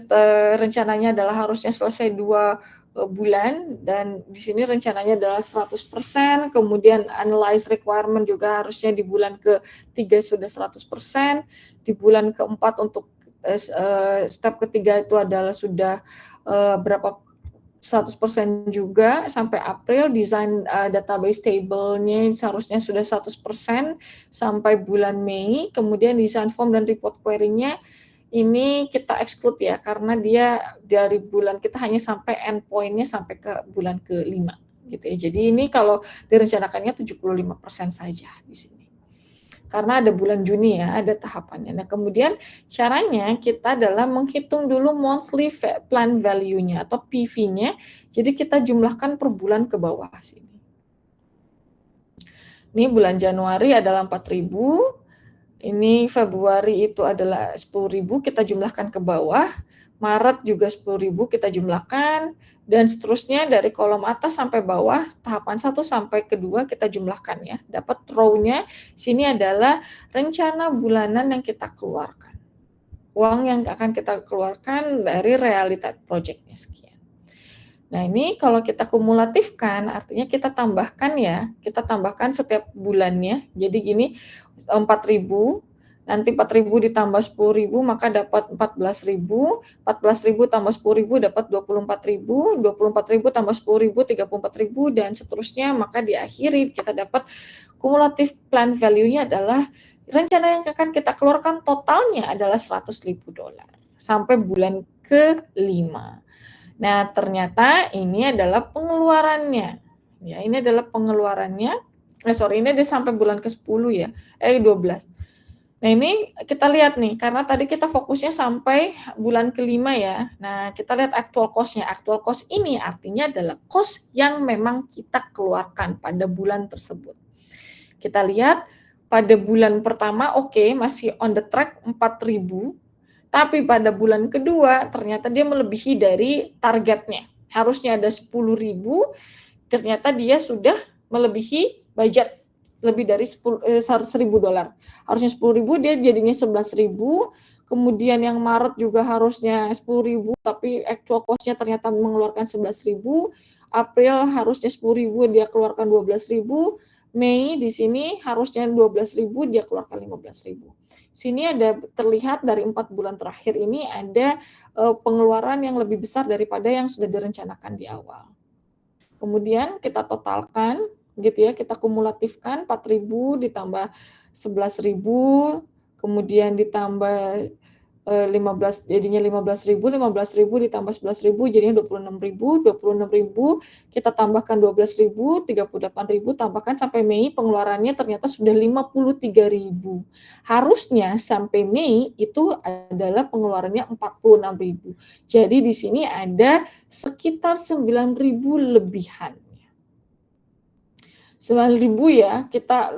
rencananya adalah harusnya selesai 2 bulan dan di sini rencananya adalah 100%, kemudian analyze requirement juga harusnya di bulan ke-3 sudah 100%, di bulan ke-4 untuk step ketiga itu adalah sudah berapa 100% juga sampai April. Desain database table-nya seharusnya sudah 100% sampai bulan Mei, kemudian desain form dan report query-nya ini kita exclude ya, karena dia dari bulan kita hanya sampai endpoint-nya sampai ke bulan ke-5 gitu ya. Jadi ini kalau direncanakannya 75% saja di sini. Karena ada bulan Juni ya, ada tahapannya. Nah, kemudian caranya kita adalah menghitung dulu monthly plan value-nya atau PV-nya. Jadi kita jumlahkan per bulan ke bawah sini. Ini bulan Januari adalah 4.000. Ini Februari itu adalah 10.000, kita jumlahkan ke bawah. Maret juga 10.000 kita jumlahkan, dan seterusnya dari kolom atas sampai bawah, tahapan 1 sampai ke-2 kita jumlahkan ya. Dapat row-nya, sini adalah rencana bulanan yang kita keluarkan. Uang yang akan kita keluarkan dari realita project-nya sekian. Nah, ini kalau kita kumulatifkan, artinya kita tambahkan ya, kita tambahkan setiap bulannya. Jadi gini, 4.000, nanti 4.000 ditambah 10.000 maka dapat 14.000, 14.000 tambah 10.000 dapat 24.000, 24.000 tambah 10.000 34.000 dan seterusnya, maka di akhir kita dapat kumulatif plan value-nya adalah rencana yang akan kita keluarkan totalnya adalah $100.000 sampai bulan ke-5. Nah, ternyata ini adalah pengeluarannya. Ya, ini adalah pengeluarannya. Ini dia sampai bulan ke-10 ya. 12. Nah, ini kita lihat nih, karena tadi kita fokusnya sampai bulan ke-5 ya. Nah, kita lihat actual cost-nya. Actual cost ini artinya adalah cost yang memang kita keluarkan pada bulan tersebut. Kita lihat pada bulan pertama masih on the track 4.000. Tapi pada bulan kedua ternyata dia melebihi dari targetnya. Harusnya ada 10.000, ternyata dia sudah melebihi budget lebih dari $1.000. Harusnya 10.000, dia jadinya 11.000. Kemudian yang Maret juga harusnya 10.000, tapi actual cost-nya ternyata mengeluarkan 11.000. April harusnya 10.000, dia keluarkan 12.000. Mei di sini harusnya 12.000, dia keluarkan 15.000. Sini ada terlihat dari 4 bulan terakhir ini ada pengeluaran yang lebih besar daripada yang sudah direncanakan di awal. Kemudian kita totalkan gitu ya, kita kumulatifkan 4.000 ditambah 11.000, kemudian ditambah 15 jadinya 15.000 ditambah 11.000 jadinya 26.000, 26.000 kita tambahkan 12.000, 38.000 tambahkan sampai Mei pengeluarannya ternyata sudah 53.000. Harusnya sampai Mei itu adalah pengeluarannya 46.000. Jadi di sini ada sekitar 9.000 lebihan. 9.000 ya, kita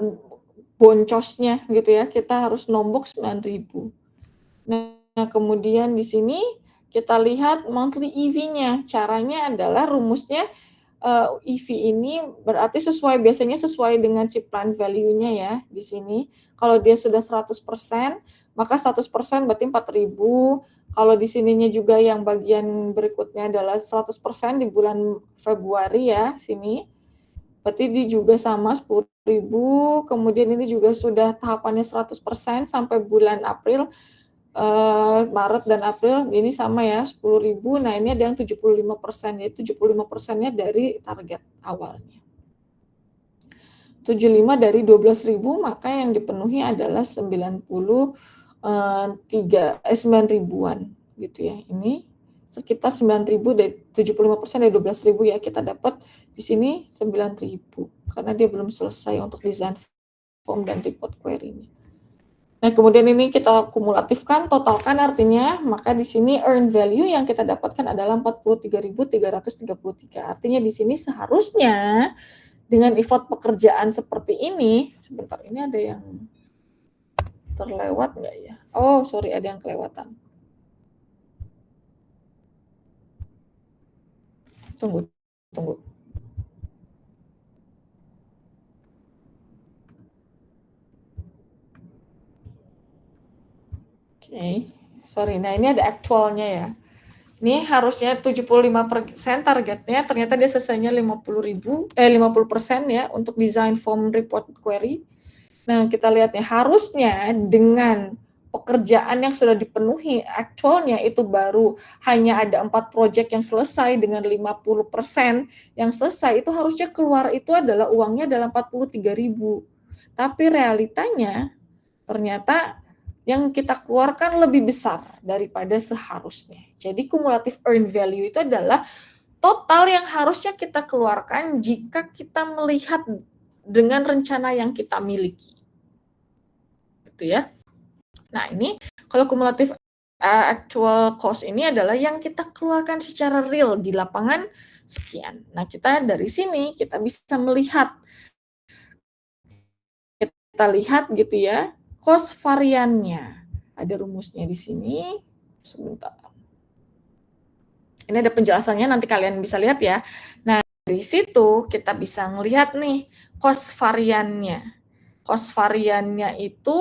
boncosnya gitu ya, kita harus nombok 9.000. Nah, kemudian di sini kita lihat monthly EV-nya. Caranya adalah rumusnya EV ini berarti biasanya sesuai dengan si plan value-nya ya di sini. Kalau dia sudah 100%, maka 100% berarti 4.000. Kalau di sininya juga yang bagian berikutnya adalah 100% di bulan Februari ya, sini. Berarti dia juga sama 10.000, kemudian ini juga sudah tahapannya 100% sampai bulan April. Maret dan April ini sama ya 10.000. Nah, ini ada yang 75%, yaitu 75%-nya dari target awalnya. 75 dari 12.000, maka yang dipenuhi adalah 9.000-an gitu ya. Ini sekitar 9.000 dari 75% dari 12.000 ya, kita dapat di sini 9.000 karena dia belum selesai untuk desain form dan report query-nya. Nah, kemudian ini kita kumulatifkan, totalkan artinya, maka di sini earn value yang kita dapatkan adalah 43.333. Artinya di sini seharusnya dengan effort pekerjaan seperti ini, sebentar ini ada yang terlewat nggak ya? Oh, sorry, ada yang kelewatan. Tunggu. Oke, sorry. Nah, ini ada aktualnya ya. Ini harusnya 75% targetnya, ternyata dia selesainya 50% ya untuk design form report query. Nah, kita lihat ya, harusnya dengan pekerjaan yang sudah dipenuhi, aktualnya itu baru hanya ada 4 project yang selesai dengan 50% yang selesai, itu harusnya keluar itu adalah uangnya adalah 43.000. Tapi realitanya ternyata yang kita keluarkan lebih besar daripada seharusnya. Jadi cumulative earned value itu adalah total yang harusnya kita keluarkan jika kita melihat dengan rencana yang kita miliki. Gitu ya. Nah, ini kalau cumulative actual cost ini adalah yang kita keluarkan secara real di lapangan sekian. Nah, kita dari sini kita bisa melihat, kita lihat gitu ya, cost variannya. Ada rumusnya di sini. Sebentar. Ini ada penjelasannya, nanti kalian bisa lihat ya. Nah, dari situ kita bisa melihat nih cost variannya. Cost variannya itu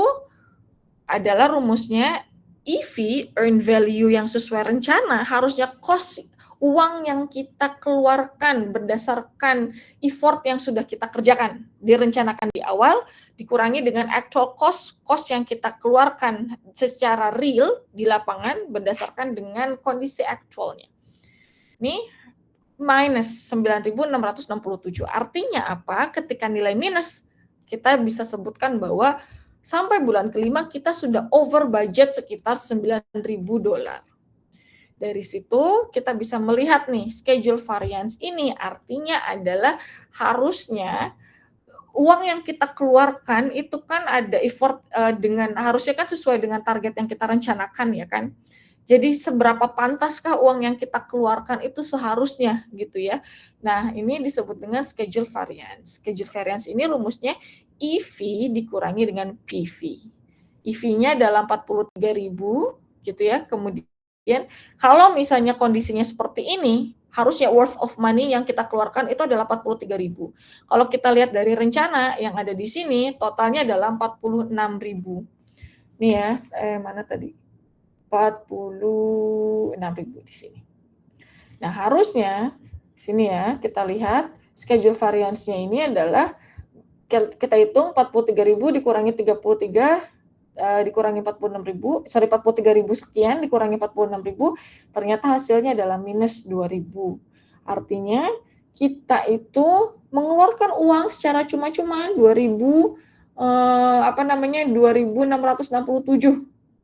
adalah rumusnya EV, earn value yang sesuai rencana, harusnya cost uang yang kita keluarkan berdasarkan effort yang sudah kita kerjakan, direncanakan di awal, dikurangi dengan actual cost yang kita keluarkan secara real di lapangan berdasarkan dengan kondisi aktualnya. Ini minus 9.667. Artinya apa? Ketika nilai minus, kita bisa sebutkan bahwa sampai bulan kelima kita sudah over budget sekitar $9.000. Dari situ kita bisa melihat nih schedule variance ini artinya adalah harusnya uang yang kita keluarkan itu kan ada effort dengan harusnya kan sesuai dengan target yang kita rencanakan ya kan. Jadi seberapa pantaskah uang yang kita keluarkan itu seharusnya gitu ya. Nah, ini disebut dengan schedule variance. Schedule variance ini rumusnya EV dikurangi dengan PV. EV-nya adalah 43.000 gitu ya. Kemudian kalau misalnya kondisinya seperti ini, harusnya worth of money yang kita keluarkan itu adalah 43.000. Kalau kita lihat dari rencana yang ada di sini, totalnya adalah 46.000. Nih ya, mana tadi? 46.000 di sini. Nah, harusnya sini ya, kita lihat schedule variance-nya ini adalah kita hitung 43.000 dikurangi 33 dikurangi 43.000 sekian dikurangi 46.000, ternyata hasilnya adalah minus 2.000. Artinya kita itu mengeluarkan uang secara cuma-cuma 2.667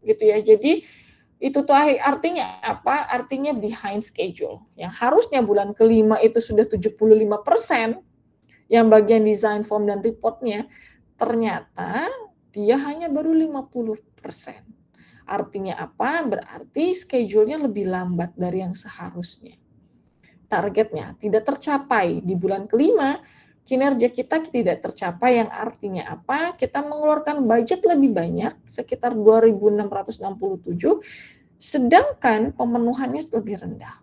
gitu ya. Jadi itu tuh artinya apa? Artinya behind schedule. Yang harusnya bulan kelima itu sudah 75%, yang bagian design form dan reportnya, ternyata dia hanya baru 50%. Artinya apa? Berarti schedule-nya lebih lambat dari yang seharusnya. Targetnya tidak tercapai di bulan kelima, kinerja kita tidak tercapai, yang artinya apa? Kita mengeluarkan budget lebih banyak, sekitar 2.667, sedangkan pemenuhannya lebih rendah.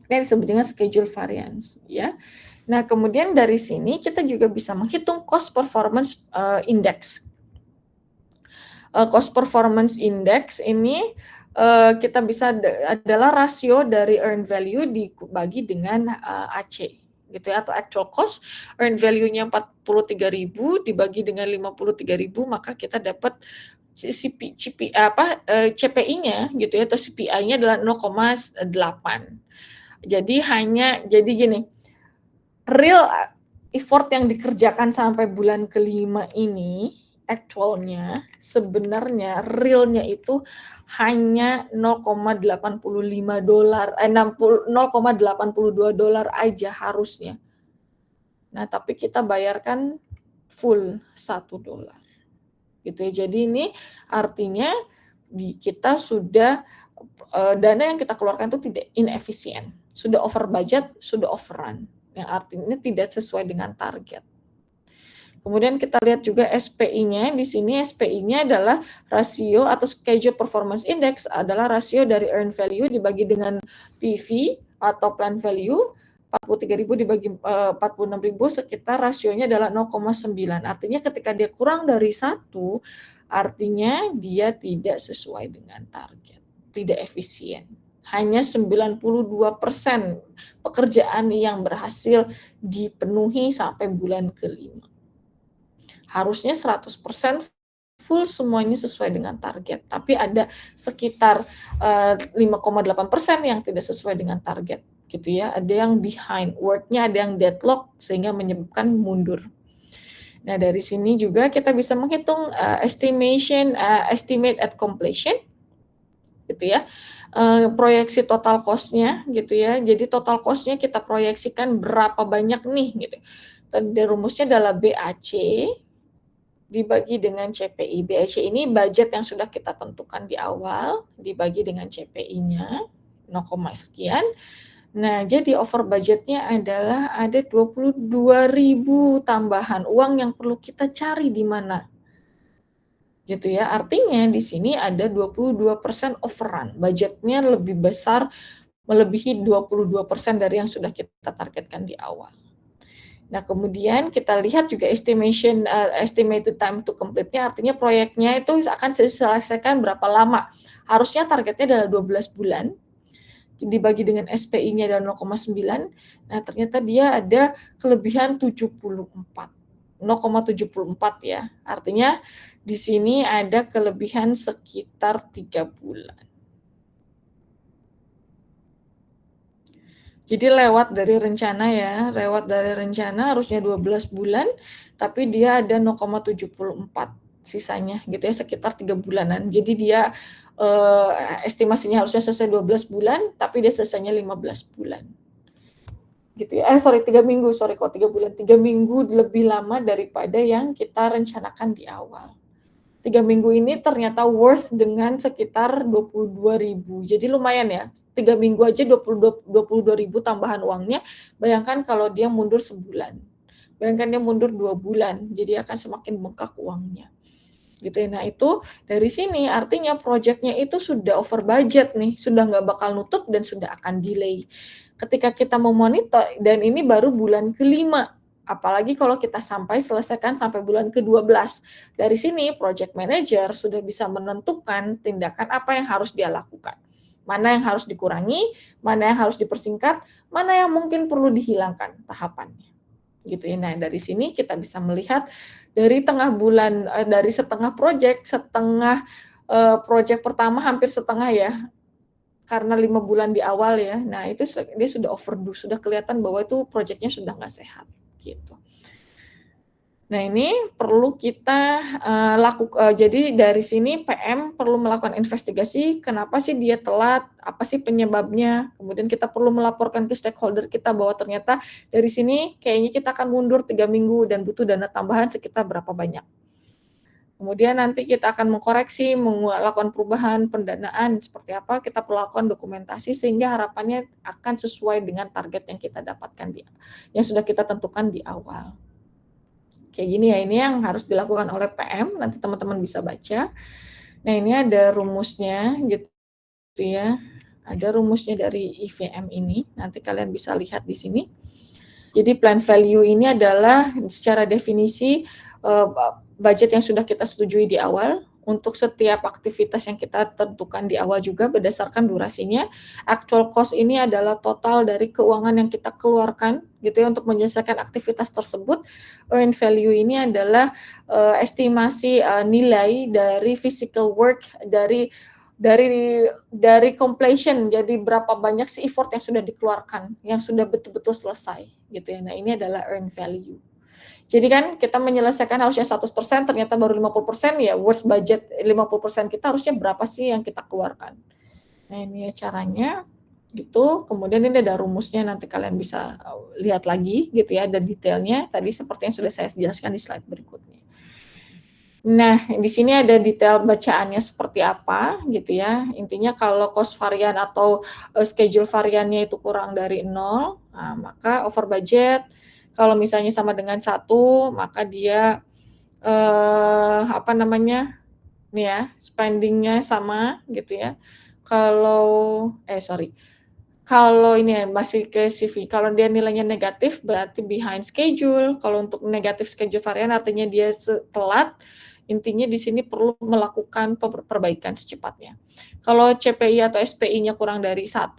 Ini disebut dengan schedule variance, ya. Nah, kemudian dari sini kita juga bisa menghitung cost performance index. Cost performance index ini kita bisa adalah rasio dari earned value dibagi dengan AC gitu ya, atau actual cost. Earned value-nya 43.000 dibagi dengan 53.000, maka kita dapat CPI-nya gitu ya, atau CPI-nya adalah 0,8. Jadi gini, real effort yang dikerjakan sampai bulan kelima ini, actualnya sebenarnya realnya itu hanya $0,82 aja harusnya. Nah, tapi kita bayarkan full $1. gitu ya. Jadi ini artinya kita sudah dana yang kita keluarkan itu tidak inefisien, sudah over budget, sudah overrun, yang artinya tidak sesuai dengan target. Kemudian kita lihat juga SPI-nya, di sini SPI-nya adalah rasio atau Schedule Performance Index, adalah rasio dari earned value dibagi dengan PV atau plan value, 43.000 dibagi 46.000, sekitar rasionya adalah 0,9. Artinya ketika dia kurang dari 1, artinya dia tidak sesuai dengan target, tidak efisien. Hanya 92% pekerjaan yang berhasil dipenuhi sampai bulan ke-5. Harusnya 100% full semuanya sesuai dengan target, tapi ada sekitar 5,8% yang tidak sesuai dengan target, gitu ya. Ada yang behind work-nya, ada yang deadlock sehingga menyebabkan mundur. Nah, dari sini juga kita bisa menghitung estimate at completion, gitu ya. Proyeksi total cost-nya, gitu ya. Jadi total cost-nya kita proyeksikan berapa banyak nih, gitu. Dan rumusnya adalah BAC dibagi dengan CPI. BAC ini budget yang sudah kita tentukan di awal, dibagi dengan CPI-nya, 0, sekian. Nah, jadi over budgetnya adalah ada 22.000 tambahan uang yang perlu kita cari di mana. Gitu ya, artinya di sini ada 22% overrun. Budgetnya lebih besar, melebihi 22% dari yang sudah kita targetkan di awal. Nah, kemudian kita lihat juga estimated time to complete-nya, artinya proyeknya itu akan diselesaikan berapa lama. Harusnya targetnya adalah 12 bulan, dibagi dengan SPI-nya adalah 0,9. Nah, ternyata dia ada kelebihan 74. 0,74 ya. Artinya di sini ada kelebihan sekitar 3 bulan. Jadi lewat dari rencana ya, harusnya 12 bulan, tapi dia ada 0,74 sisanya gitu ya, sekitar 3 bulanan. Jadi dia estimasinya harusnya selesai 12 bulan, tapi dia selesainya 15 bulan. Gitu ya. 3 minggu, kok 3 bulan. 3 minggu lebih lama daripada yang kita rencanakan di awal. 3 minggu ini ternyata worth dengan sekitar 22.000. Jadi lumayan ya, 3 minggu aja 22.000 tambahan uangnya. Bayangkan kalau dia mundur sebulan. Bayangkan dia mundur 2 bulan, jadi akan semakin bengkak uangnya. Gitu ya. Nah, itu dari sini artinya proyeknya itu sudah over budget nih, sudah nggak bakal nutup dan sudah akan delay. Ketika kita memonitor, dan ini baru bulan ke-5. Apalagi kalau kita selesaikan sampai bulan ke-12. Dari sini project manager sudah bisa menentukan tindakan apa yang harus dia lakukan. Mana yang harus dikurangi, mana yang harus dipersingkat, mana yang mungkin perlu dihilangkan tahapannya. Gitu ya. Nah, dari sini kita bisa melihat dari dari setengah project pertama hampir setengah ya. Karena 5 bulan di awal ya. Nah, itu dia sudah overdue, sudah kelihatan bahwa itu project-nya sudah nggak sehat gitu. Nah, ini perlu kita jadi dari sini PM perlu melakukan investigasi, kenapa sih dia telat, apa sih penyebabnya, kemudian kita perlu melaporkan ke stakeholder kita bahwa ternyata dari sini kayaknya kita akan mundur 3 minggu dan butuh dana tambahan sekitar berapa banyak. Kemudian nanti kita akan mengkoreksi, melakukan perubahan pendanaan seperti apa, kita perlu lakukan dokumentasi sehingga harapannya akan sesuai dengan target yang kita dapatkan yang sudah kita tentukan di awal. Kayak gini ya, ini yang harus dilakukan oleh PM, nanti teman-teman bisa baca. Nah, ini ada rumusnya gitu ya. Ada rumusnya dari IVM ini, nanti kalian bisa lihat di sini. Jadi plan value ini adalah secara definisi budget yang sudah kita setujui di awal. Untuk setiap aktivitas yang kita tentukan di awal juga berdasarkan durasinya. Actual cost ini adalah total dari keuangan yang kita keluarkan gitu ya untuk menyelesaikan aktivitas tersebut. Earned value ini adalah estimasi nilai dari physical work dari completion, jadi berapa banyak sih effort yang sudah dikeluarkan, yang sudah betul-betul selesai gitu ya. Nah, ini adalah earned value. Jadi kan kita menyelesaikan harusnya 100%, ternyata baru 50%, ya worth budget 50% kita harusnya berapa sih yang kita keluarkan. Nah, ini ya caranya gitu. Kemudian ini ada rumusnya, nanti kalian bisa lihat lagi gitu ya, ada detailnya tadi seperti yang sudah saya jelaskan di slide berikutnya. Nah, di sini ada detail bacaannya seperti apa gitu ya. Intinya kalau cost varian atau, schedule variannya itu kurang dari 0, maka over budget. Kalau misalnya sama dengan 1, maka dia, apa namanya, nih ya, spending-nya sama gitu ya. Sorry, kalau ini ya, masih ke CV, kalau dia nilainya negatif berarti behind schedule, kalau untuk negatif schedule varian artinya dia telat, intinya di sini perlu melakukan perbaikan secepatnya. Kalau CPI atau SPI-nya kurang dari 1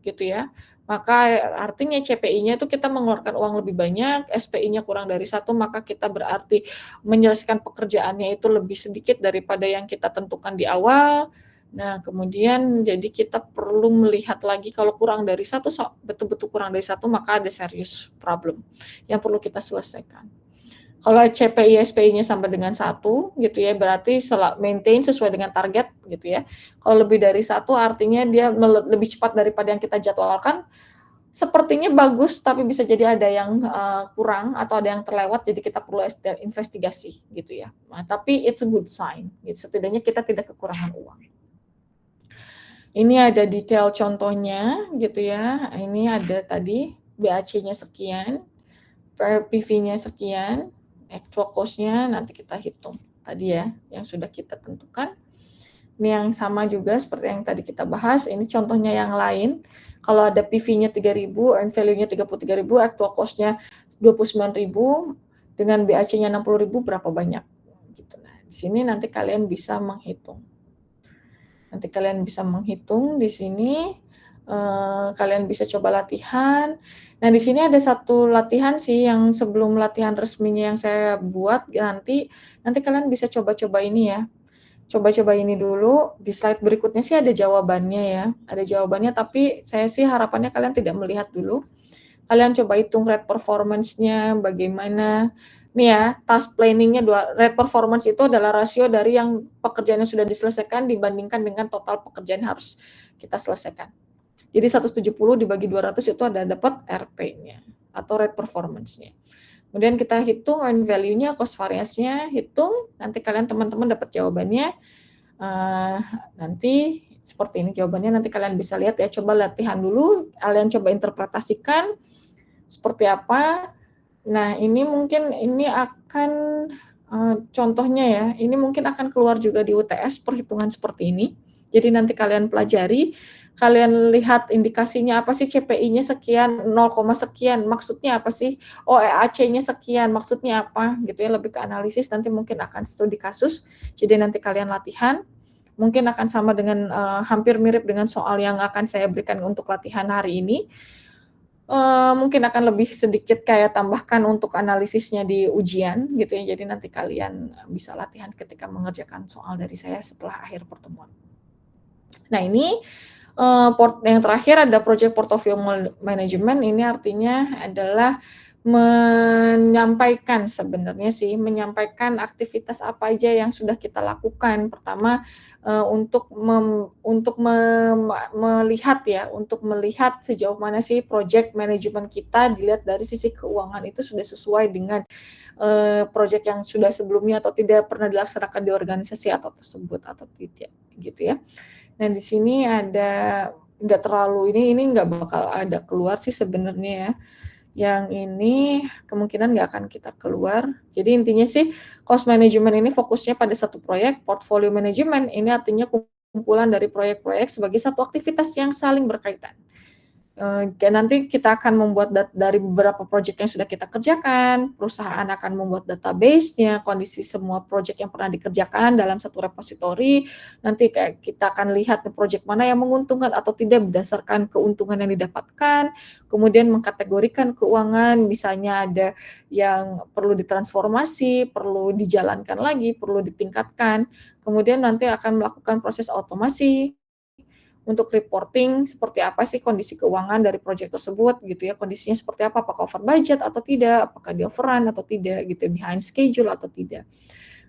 gitu ya, maka artinya CPI-nya itu kita mengeluarkan uang lebih banyak, SPI-nya kurang dari 1 maka kita berarti menyelesaikan pekerjaannya itu lebih sedikit daripada yang kita tentukan di awal. Nah, kemudian jadi kita perlu melihat lagi kalau kurang dari 1 betul-betul kurang dari 1 maka ada serious problem yang perlu kita selesaikan. Kalau CPI, SPI-nya sama dengan 1 gitu ya, berarti maintain sesuai dengan target gitu ya. Kalau lebih dari 1 artinya dia lebih cepat daripada yang kita jadwalkan, sepertinya bagus tapi bisa jadi ada yang, kurang atau ada yang terlewat jadi kita perlu investigasi gitu ya. Nah, tapi it's a good sign, gitu, setidaknya kita tidak kekurangan uang. Ini ada detail contohnya gitu ya, ini ada tadi BAC-nya sekian, PV-nya sekian, actual cost-nya nanti kita hitung tadi ya, yang sudah kita tentukan. Ini yang sama juga seperti yang tadi kita bahas, ini contohnya yang lain. Kalau ada PV-nya 3.000, earn value-nya 33.000, actual cost-nya 29.000, dengan BAC-nya 60.000 berapa banyak? Gitu. Nah, di sini nanti kalian bisa menghitung. Nanti kalian bisa menghitung di sini, kalian bisa coba latihan. Nah, di sini ada satu latihan sih yang sebelum latihan resminya yang saya buat nanti kalian bisa coba-coba ini ya. Coba-coba ini dulu, di slide berikutnya sih ada jawabannya ya, ada jawabannya tapi saya sih harapannya kalian tidak melihat dulu. Kalian coba hitung rate performance-nya bagaimana. Nih ya, task planning-nya rate performance itu adalah rasio dari yang pekerjaan yang sudah diselesaikan dibandingkan dengan total pekerjaan yang harus kita selesaikan. Jadi 170 dibagi 200 itu ada dapat RP-nya atau rate performance-nya. Kemudian kita hitung earn value-nya, cost variance-nya, hitung, nanti kalian teman-teman dapat jawabannya. Nanti seperti ini jawabannya, nanti kalian bisa lihat ya, coba latihan dulu, kalian coba interpretasikan seperti apa. Nah, ini mungkin ini akan contohnya ya, ini mungkin akan keluar juga di UTS perhitungan seperti ini. Jadi nanti kalian pelajari, kalian lihat indikasinya apa sih, CPI-nya sekian, 0, sekian, maksudnya apa sih? Oh, EAC-nya sekian, maksudnya apa? Gitu ya, lebih ke analisis, nanti mungkin akan studi kasus. Jadi nanti kalian latihan, mungkin akan sama dengan hampir mirip dengan soal yang akan saya berikan untuk latihan hari ini. Mungkin akan lebih sedikit kayak tambahkan untuk analisisnya di ujian gitu ya, jadi nanti kalian bisa latihan ketika mengerjakan soal dari saya setelah akhir pertemuan. Nah ini, yang terakhir ada project portfolio management, ini artinya adalah menyampaikan sebenarnya sih, menyampaikan aktivitas apa aja yang sudah kita lakukan. Pertama, untuk melihat sejauh mana sih project manajemen kita dilihat dari sisi keuangan itu sudah sesuai dengan, project yang sudah sebelumnya atau tidak, pernah dilaksanakan di organisasi atau tersebut atau tidak, gitu ya. Nah, di sini ada nggak terlalu ini nggak bakal ada keluar sih sebenarnya ya. Yang ini kemungkinan nggak akan kita keluar. Jadi intinya sih cost management ini fokusnya pada satu proyek, portfolio management ini artinya kumpulan dari proyek-proyek sebagai satu aktivitas yang saling berkaitan. Nanti kita akan membuat dari beberapa proyek yang sudah kita kerjakan, perusahaan akan membuat database-nya, kondisi semua proyek yang pernah dikerjakan dalam satu repository, nanti kayak kita akan lihat proyek mana yang menguntungkan atau tidak berdasarkan keuntungan yang didapatkan, kemudian mengkategorikan keuangan, misalnya ada yang perlu ditransformasi, perlu dijalankan lagi, perlu ditingkatkan, kemudian nanti akan melakukan proses otomasi, untuk reporting seperti apa sih kondisi keuangan dari proyek tersebut gitu ya, kondisinya seperti apa, apakah over budget atau tidak, apakah dia overrun atau tidak gitu, behind schedule atau tidak.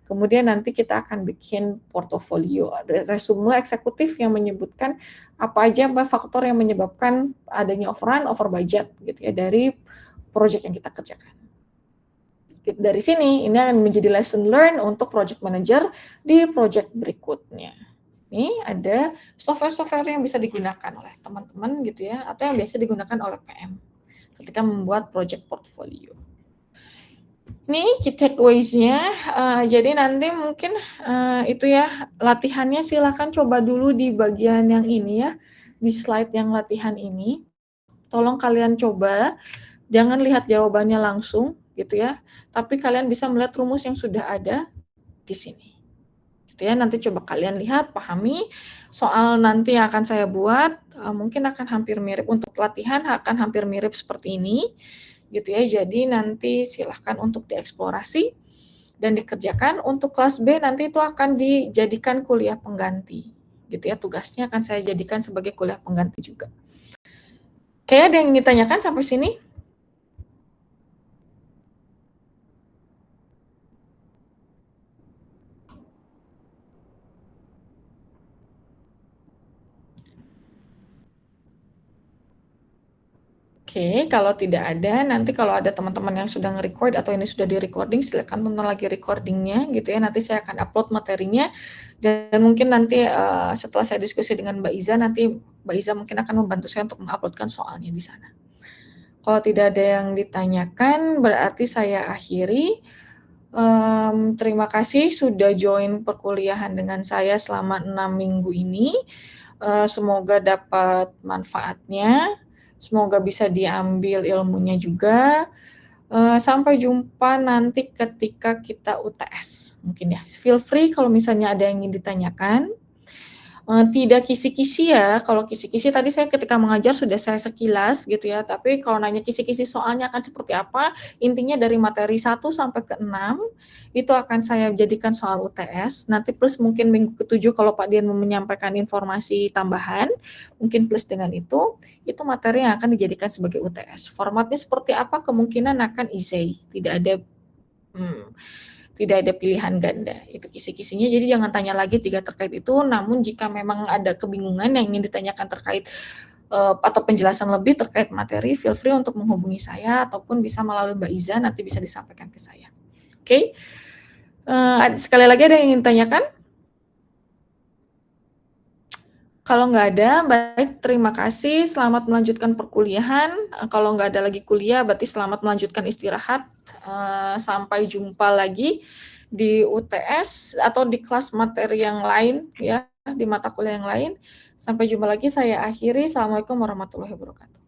Kemudian nanti kita akan bikin portofolio, resume eksekutif yang menyebutkan apa aja faktor yang menyebabkan adanya overrun, over budget gitu ya dari proyek yang kita kerjakan. Dari sini, ini akan menjadi lesson learn untuk project manager di project berikutnya. Ini ada software-software yang bisa digunakan oleh teman-teman gitu ya, atau yang biasa digunakan oleh PM ketika membuat project portfolio. Ini key takeaways-nya, jadi nanti mungkin itu ya, latihannya silakan coba dulu di bagian yang ini ya, di slide yang latihan ini. Tolong kalian coba, jangan lihat jawabannya langsung gitu ya, tapi kalian bisa melihat rumus yang sudah ada di sini. Gitu ya, nanti coba kalian lihat, pahami, soal nanti yang akan saya buat, mungkin akan hampir mirip, untuk latihan akan hampir mirip seperti ini, gitu ya. Jadi nanti silahkan untuk dieksplorasi dan dikerjakan. Untuk kelas B nanti itu akan dijadikan kuliah pengganti, gitu ya. Tugasnya akan saya jadikan sebagai kuliah pengganti juga. Oke, ada yang ingin ditanyakan sampai sini? Oke, kalau tidak ada, nanti kalau ada teman-teman yang sudah nge-record atau ini sudah di-recording, silakan tonton lagi recordingnya gitu ya. Nanti saya akan upload materinya dan mungkin nanti setelah saya diskusi dengan Mbak Iza, nanti Mbak Iza mungkin akan membantu saya untuk menguploadkan soalnya di sana. Kalau tidak ada yang ditanyakan, berarti saya akhiri. Terima kasih sudah join perkuliahan dengan saya selama 6 minggu ini. Semoga dapat manfaatnya. Semoga bisa diambil ilmunya juga. Sampai jumpa nanti ketika kita UTS mungkin ya. Feel free kalau misalnya ada yang ingin ditanyakan. Tidak kisi-kisi ya, kalau kisi-kisi tadi saya ketika mengajar sudah saya sekilas gitu ya, tapi kalau nanya kisi-kisi soalnya akan seperti apa, intinya dari materi 1 sampai ke 6, itu akan saya jadikan soal UTS, nanti plus mungkin minggu ke-7 kalau Pak Dian mau menyampaikan informasi tambahan, mungkin plus dengan itu materi yang akan dijadikan sebagai UTS. Formatnya seperti apa, kemungkinan akan essay, tidak ada pilihan ganda, itu kisi-kisinya. Jadi jangan tanya lagi jika terkait itu, namun jika memang ada kebingungan yang ingin ditanyakan terkait atau penjelasan lebih terkait materi, feel free untuk menghubungi saya ataupun bisa melalui Mbak Iza, nanti bisa disampaikan ke saya. Oke? Sekali lagi ada yang ingin ditanyakan? Kalau nggak ada, baik, terima kasih, selamat melanjutkan perkuliahan. Kalau nggak ada lagi kuliah, berarti selamat melanjutkan istirahat. Sampai jumpa lagi di UTS atau di kelas materi yang lain, ya, di mata kuliah yang lain. Sampai jumpa lagi, saya akhiri. Assalamualaikum warahmatullahi wabarakatuh.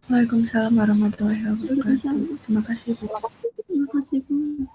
Waalaikumsalam warahmatullahi wabarakatuh. Terima kasih, Bu. Terima kasih, Bu.